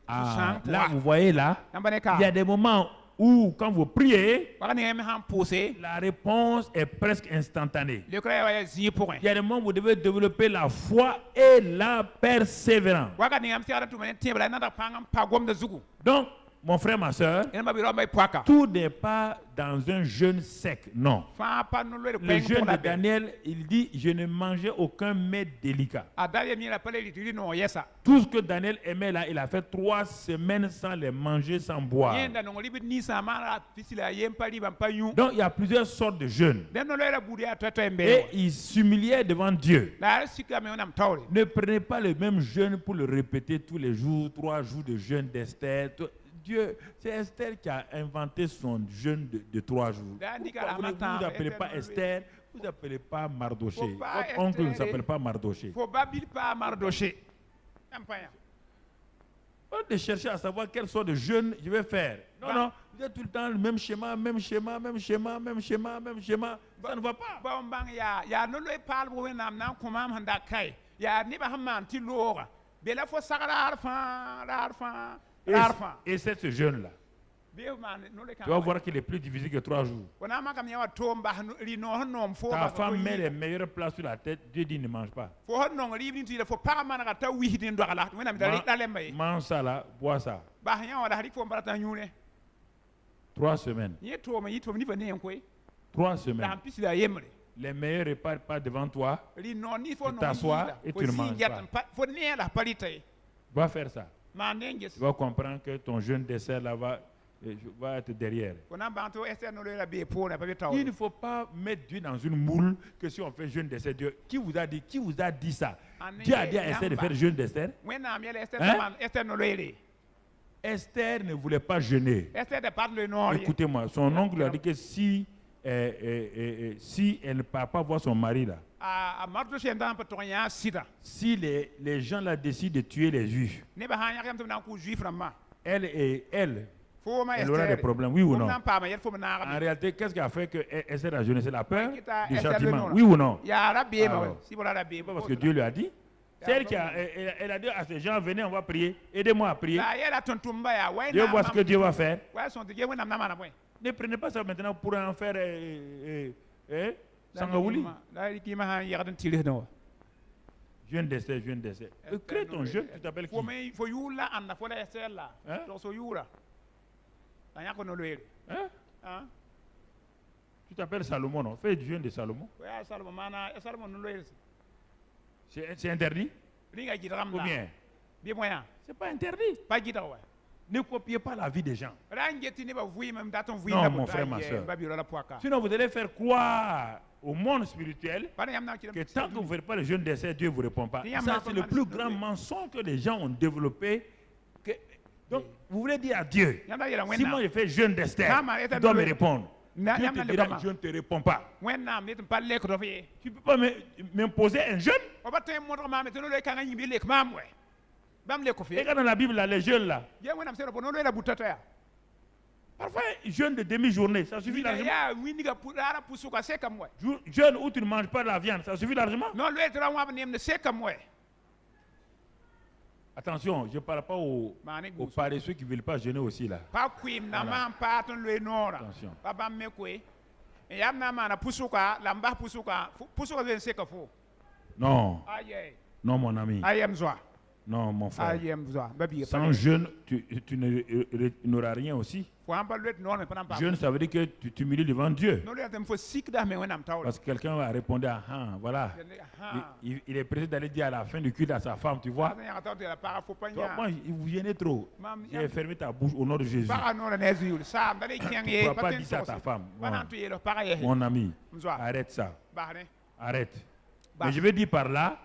Ah, là, vous voyez là, il y a des moments où, quand vous priez, la réponse est presque instantanée. Il y a des moments où vous devez développer la foi et la persévérance. Donc, mon frère, ma soeur, tout n'est pas dans un jeûne sec, non. Le jeûne de Daniel, il dit, je ne mangeais aucun mets délicat. Tout ce que Daniel aimait là, il a fait 3 semaines sans les manger, sans boire. Donc il y a plusieurs sortes de jeûnes. Et il s'humiliait devant Dieu. Ne prenez pas le même jeûne pour le répéter tous les jours, 3 jours de jeûne d'Esther. Dieu, c'est Esther qui a inventé son jeûne de 3 jours. Pourquoi vous ne appelez pas Esther, vous n'appelez pas Mardoché. Votre oncle ne s'appelle pas Mardoché. De chercher à savoir quelle sorte de jeûne je vais faire. Non, non, vous êtes tout le temps le même schéma, même schéma, même schéma, même schéma, même schéma. Ça ne va pas. Et c'est ce jeûne-là. Tu vas voir qu'il est plus difficile que 3 jours. Ta femme met les meilleures places sur la tête, Dieu dit ne mange pas. Mange ça là, bois ça. 3 semaines. 3 semaines. Les meilleurs repas pas devant toi. Tu t'assois et tu ne manges pas. Va faire ça. Tu vas comprendre que ton jeûne dessert là va être derrière. Il ne faut pas mettre Dieu dans une moule que si on fait jeûne dessert, Dieu. Qui vous a dit ça? Dieu a dit à Esther de faire jeûne dessert. Hein? Esther ne voulait pas jeûner. Écoutez-moi, son oncle a dit que si elle ne part pas voir son mari là, si les gens là décident de tuer les juifs, elle aura des problèmes, oui ou non? En réalité, qu'est-ce qui a fait que Esther a jeûné? C'est la peur du châtiment, oui ou non? Pas parce que Dieu lui a dit. C'est elle qui a dit à ces gens, venez, on va prier, aidez-moi à prier. Dieu voit ce que Dieu va faire. Ne prenez pas ça maintenant pour en faire Sangaouli. Jeûne d'essai. Crée ton jeûne, tu t'appelles qui? Hein? Tu t'appelles Salomon, non? Fais du jeûne de Salomon. C'est interdit? Ou bien? C'est pas interdit. Ne copiez pas la vie des gens. Non, mon frère, ma soeur. Sinon, vous allez faire croire au monde spirituel que tant que vous ne faites pas le jeûne d'essai, Dieu ne vous répond pas. Ça, c'est le plus grand mensonge que les gens ont développé. Donc, vous voulez dire à Dieu, si moi je fais jeûne d'essai, tu dois me répondre. Dieu te dira, je ne te réponds pas. Tu ne peux pas m'imposer un jeûne. Et quand dans la Bible, là, les jeûnes là, parfois, jeûne de demi-journée, ça suffit largement. Jeûne où tu ne manges pas de la viande, ça suffit largement. Attention, je ne parle pas aux paresseux qui ne veulent pas jeûner aussi là. Attention. Non. Non, mon ami. Non, mon frère. Sans jeûne, tu n'auras rien aussi. Jeûne, ça veut dire que tu t'humilies devant Dieu. Parce que quelqu'un va répondre, voilà. Il est pressé d'aller dire à la fin du culte à sa femme, tu vois. Moi, vous gênez trop. J'ai fermé ta bouche au nom de Jésus. Tu ne pourras pas dire ça à ta femme. Mon ami, arrête ça. Arrête. Mais je veux dire par là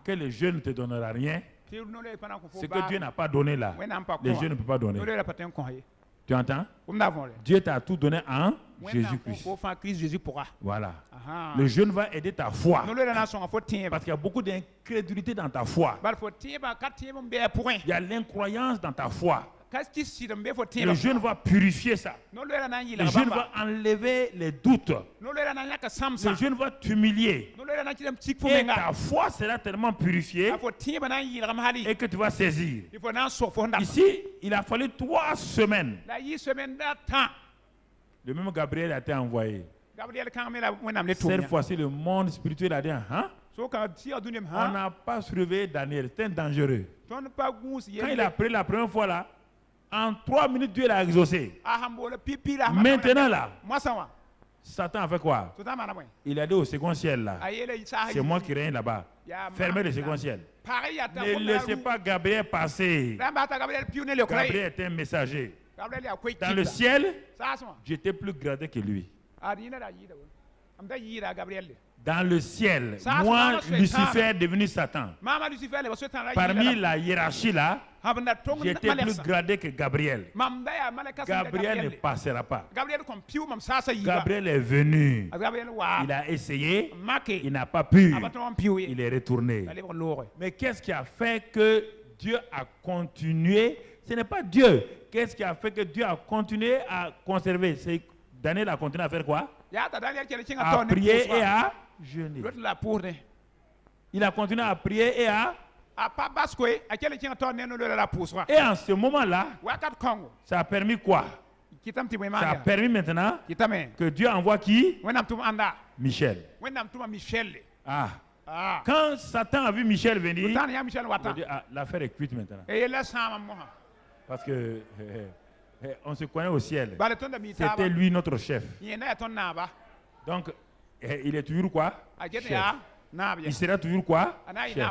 que le jeûne ne te donnera rien. Ce que Dieu n'a pas donné là, les jeunes ne peuvent pas donner. Tu entends? Dieu t'a tout donné en Jésus-Christ. Voilà. Le jeûne va aider ta foi. Parce qu'il y a beaucoup d'incrédulité dans ta foi. Il y a l'incroyance dans ta foi. Le jeûne va purifier ça. Le jeûne va enlever les doutes. Le jeûne va t'humilier. Et ta foi sera tellement purifiée et que tu vas saisir. Ici, il a fallu 3 semaines. Le même Gabriel a été envoyé. Cette fois-ci, le monde spirituel a dit, hein? On n'a pas surveillé Daniel, c'était dangereux. Quand il a pris la première fois là, en 3 minutes, Dieu l'a exaucé. Maintenant là, Satan a fait quoi? Il a dit au second ciel là, c'est moi qui règne là-bas. Fermez le second ciel. Ne laissez pas Gabriel passer. Gabriel était un messager. Dans le ciel, j'étais plus gradé que lui. Dans le ciel, moi, Lucifer est devenu Satan. Parmi la hiérarchie là, j'étais plus gradé que Gabriel. Gabriel ne passera pas. Gabriel est venu. Il a essayé. Il n'a pas pu. Il est retourné. Mais qu'est-ce qui a fait que Dieu a continué? Ce n'est pas Dieu. Qu'est-ce qui a fait que Dieu a continué à conserver? Daniel a continué à faire quoi? À prier et à jeûner. Il a continué à prier et à... Et en ce moment-là, ça a permis quoi? Ça a permis maintenant que Dieu envoie qui? Michel. Quand Satan a vu Michel venir, il a dit, l'affaire est cuite maintenant. Parce que on se connaît au ciel. C'était lui notre chef. Donc, il est toujours quoi? Chef. Il sera toujours quoi? Chef.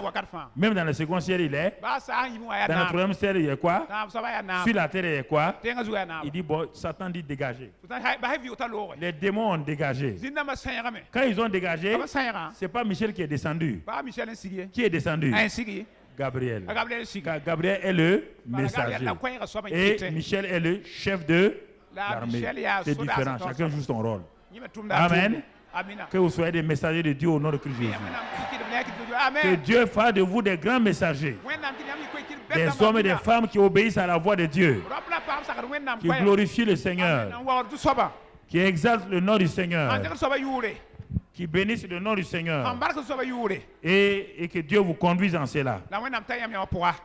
Même dans le second ciel, il est. Dans le troisième ciel, il est quoi? Sur la terre, il est quoi? Il dit, bon, Satan dit dégager. Les démons ont dégagé. Quand ils ont dégagé, ce n'est pas Michel qui est descendu. Qui est descendu? Gabriel. Gabriel est le messager. Et Michel est le chef de l'armée. C'est différent. Chacun joue son rôle. Amen. Que vous soyez des messagers de Dieu au nom de Christ Jésus. Que Dieu fasse de vous des grands messagers. Des hommes et des femmes qui obéissent à la voix de Dieu. Qui glorifient le Seigneur. Qui exaltent le nom du Seigneur. Qui bénissent le nom du Seigneur. Et que Dieu vous conduise en cela.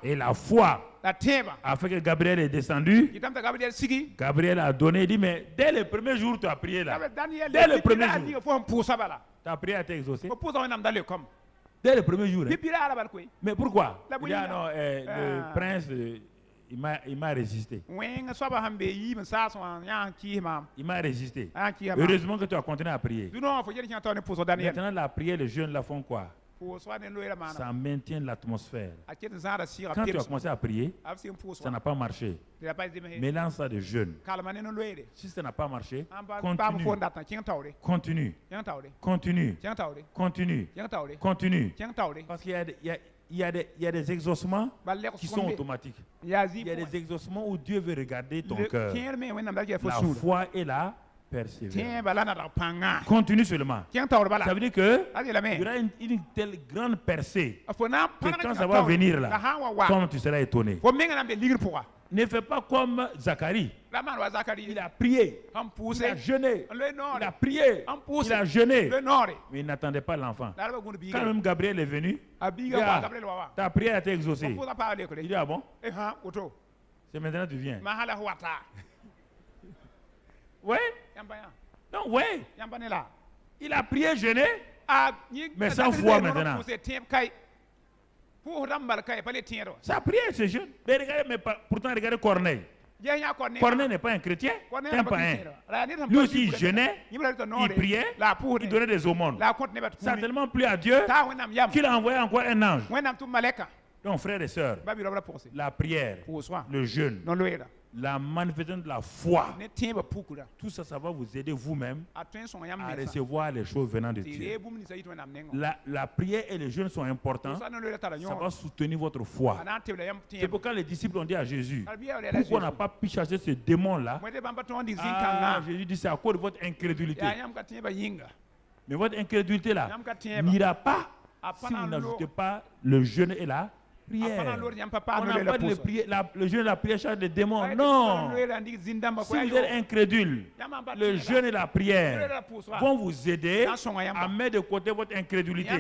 Et la foi a fait que Gabriel est descendu. Gabriel a donné, il dit, mais dès le premier jour, tu as prié là. Dès le premier jour. Ta prière a été exaucée. Dès le premier jour. Mais pourquoi? Il dit, non, le prince... Il m'a résisté. Il m'a résisté. Heureusement que tu as continué à prier. Maintenant, la prière, le jeûne la font quoi? Ça maintient l'atmosphère. Quand tu as commencé à prier, ça n'a pas marché. Mélange ça de jeûne. Si ça n'a pas marché, continue. Continue. Continue. Continue. Continue. Parce qu'il y a des exaucements qui sont automatiques. Il y a des exaucements où Dieu veut regarder ton cœur. La foi est là. Continue seulement. Ça veut dire que il y aura une telle grande percée que quand ça va venir là, comme tu seras étonné. Ne fais pas comme Zacharie. Il a prié, il a jeûné, il a prié, il a jeûné, mais il n'attendait pas l'enfant. Quand même Gabriel est venu, ta prière a été exaucée. Il dit, ah bon? C'est maintenant que tu viens. Oui? Non, oui. Il a prié, jeûné, mais sans foi maintenant. Sa prière, c'est jeûne. Mais pourtant, regardez Corneille. Corneille n'est pas un chrétien, c'est un païen. Lui aussi, il jeûnait, il priait, il donnait des aumônes. Ça a tellement plu à Dieu qu'il a envoyé encore un ange. Donc, frères et sœurs, la prière, le jeûne, la manifestation de la foi. Tout ça, ça va vous aider vous-même à recevoir les choses venant de Dieu. La prière et les jeûnes sont importants. Ça va soutenir votre foi. C'est pourquoi les disciples ont dit à Jésus, pourquoi on n'a pas pu chasser ce démon-là? Jésus dit, c'est à cause de votre incrédulité. Mais votre incrédulité là n'ira pas si vous n'ajoutez pas le jeûne et la prière. On n'a pas de le jeûne et la prière chasse les démons. Non. Si vous êtes incrédule, le jeûne et la prière vont vous aider à mettre de côté votre incrédulité.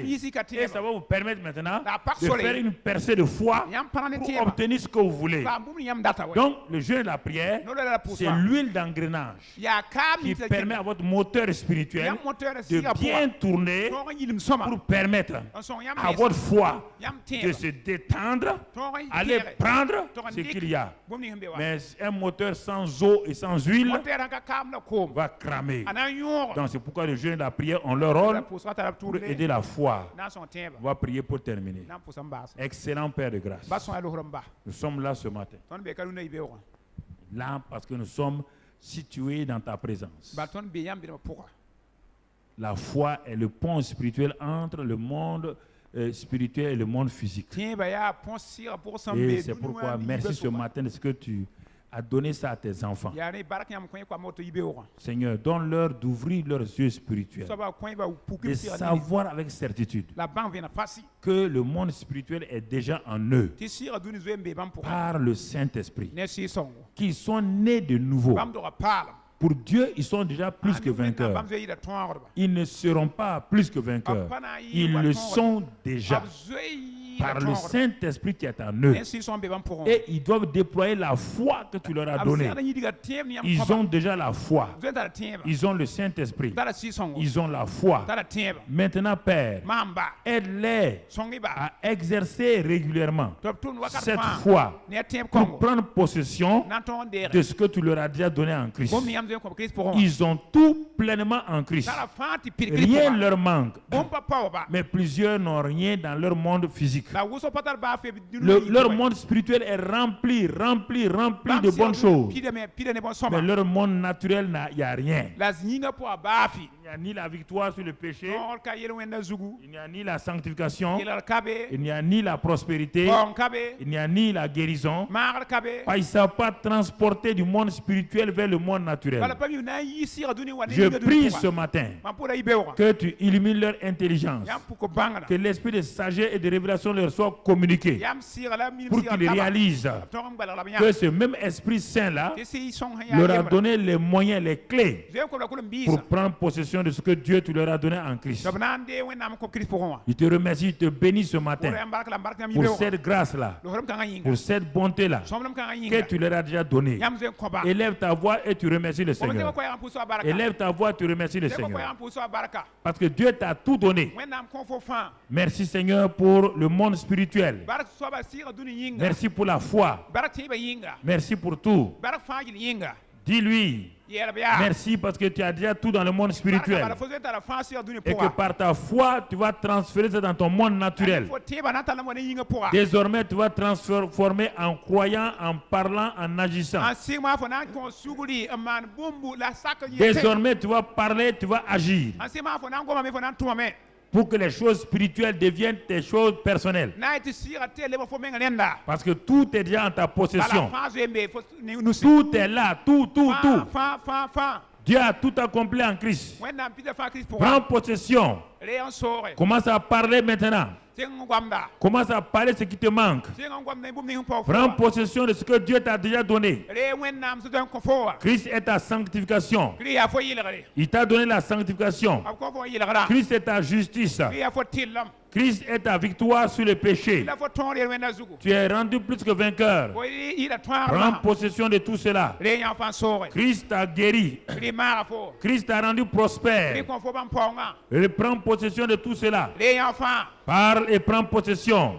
Et ça va vous permettre maintenant de faire une percée de foi pour obtenir ce que vous voulez. Donc, le jeûne et la prière, c'est l'huile d'engrenage qui permet à votre moteur spirituel de bien tourner pour permettre à votre foi de se détendre, aller prendre ce qu'il y a. Mais un moteur sans eau et sans huile va cramer. Donc c'est pourquoi le jeûne et la prière ont leur rôle pour aider la foi. On va prier pour terminer. Excellent Père de grâce. Nous sommes là ce matin. Là parce que nous sommes situés dans ta présence. La foi est le pont spirituel entre le monde spirituel et le monde physique. Et c'est pourquoi merci ce matin de ce que tu as donné ça à tes enfants. Seigneur, donne-leur d'ouvrir leurs yeux spirituels, de savoir avec certitude que le monde spirituel est déjà en eux par le Saint-Esprit, qu'ils sont nés de nouveau. Pour Dieu, ils sont déjà plus que vainqueurs. Ils ne seront pas plus que vainqueurs. Ils le sont déjà. Par le Saint-Esprit qui est en eux. Et ils doivent déployer la foi que tu leur as donnée. Ils ont déjà la foi. Ils ont le Saint-Esprit. Ils ont la foi. Maintenant, Père, aide-les à exercer régulièrement cette foi pour prendre possession de ce que tu leur as déjà donné en Christ. Ils ont tout pleinement en Christ. Rien ne leur manque. Mais plusieurs n'ont rien dans leur monde physique. Leur monde spirituel est rempli de bonnes choses. Mais leur monde naturel, il n'y a rien. Il n'y a ni la victoire sur le péché, il n'y a ni la sanctification, il n'y a ni la prospérité, il n'y a ni la guérison. Ils ne savent pas transporter du monde spirituel vers le monde naturel. Je prie ce matin que tu illumines leur intelligence, que l'esprit de sagesse et de révélation leur soit communiqué pour qu'ils réalisent que ce même Esprit Saint-là leur a donné les moyens, les clés pour prendre possession de ce que Dieu tu leur a donné en Christ. Je te remercie, je te bénis ce matin pour cette grâce-là, pour cette bonté-là que tu leur as déjà donnée. Élève ta voix et tu remercies le Seigneur. Élève ta voix et tu remercies le Seigneur. Parce que Dieu t'a tout donné. Merci Seigneur pour le monde spirituel. Merci pour la foi. Merci pour tout. Dis-lui merci parce que tu as déjà tout dans le monde spirituel. Et que par ta foi, tu vas transférer ça dans ton monde naturel. Désormais, tu vas transformer en croyant, en parlant, en agissant. Désormais, tu vas parler, tu vas agir. Pour que les choses spirituelles deviennent tes choses personnelles. Parce que tout est déjà en ta possession. Tout est là, tout. Dieu a tout accompli en Christ. Prends possession. Commence à parler maintenant. Commence à parler ce qui te manque. Prends possession de ce que Dieu t'a déjà donné. Christ est ta sanctification. Il t'a donné la sanctification. Christ est ta justice. Christ est ta victoire sur le péché. Tu es rendu plus que vainqueur. Prends possession de tout cela. Christ t'a guéri. Christ t'a rendu prospère. Prends possession de tout cela. Parle et prends possession.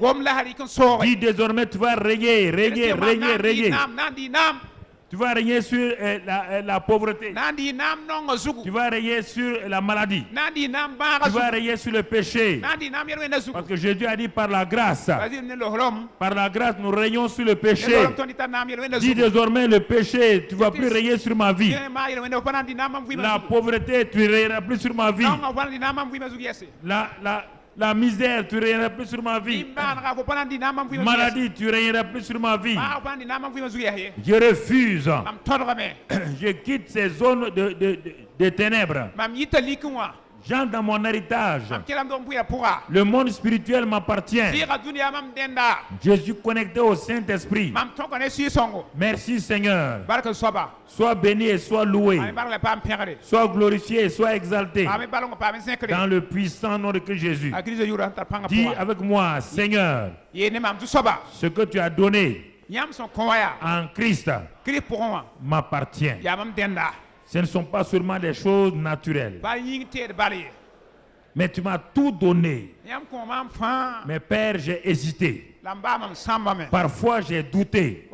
Dis désormais tu vas régner. Tu vas régner sur la pauvreté. Tu vas régner sur la maladie. Tu vas régner sur le péché. Parce que Jésus a dit par la grâce. Par la grâce, nous régnons sur le péché. Dis désormais le péché, tu ne vas plus régner sur ma vie. La pauvreté, tu ne régneras plus sur ma vie. La misère, tu ne régneras plus sur ma vie. Maladie, tu ne régneras plus sur ma vie. Je refuse. Je quitte ces zones de ténèbres. J'entre dans mon héritage. Le monde spirituel m'appartient. Je suis connecté au Saint-Esprit. Merci Seigneur. Sois béni et sois loué. Sois glorifié et sois exalté. Dans le puissant nom de Christ Jésus. Dis avec moi, Seigneur, ce que tu as donné en Christ m'appartient. Ce ne sont pas seulement des choses naturelles. Mais tu m'as tout donné. Mais Père, j'ai hésité. Parfois, j'ai douté.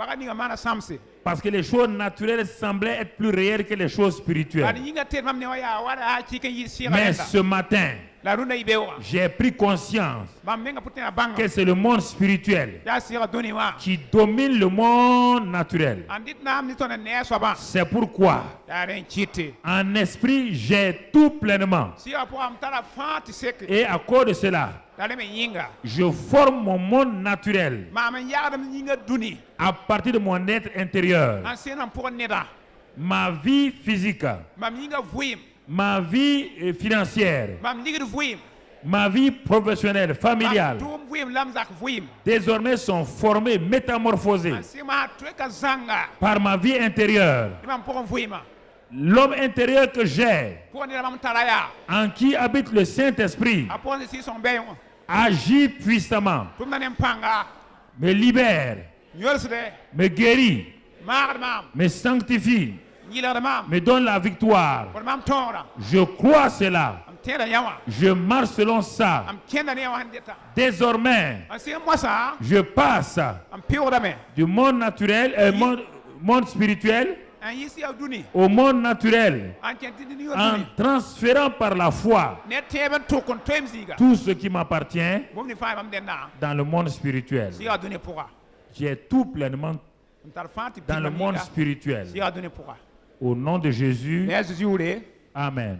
Parce que les choses naturelles semblaient être plus réelles que les choses spirituelles. Mais ce matin, j'ai pris conscience que c'est le monde spirituel qui domine le monde naturel. C'est pourquoi, en esprit, j'ai tout pleinement. Et à cause de cela, je forme mon monde naturel à partir de mon être intérieur. Ma vie physique, ma vie financière, ma vie professionnelle, familiale, désormais sont formées, métamorphosées par ma vie intérieure. L'homme intérieur que j'ai, en qui habite le Saint-Esprit, agit puissamment, me libère, me guérit, me sanctifie, me donne la victoire. Je crois cela. Je marche selon ça. Désormais, je passe du monde naturel, monde spirituel, au monde naturel, en transférant par la foi tout ce qui m'appartient dans le monde spirituel. J'ai tout pleinement dans le monde spirituel. Au nom de Jésus, Amen.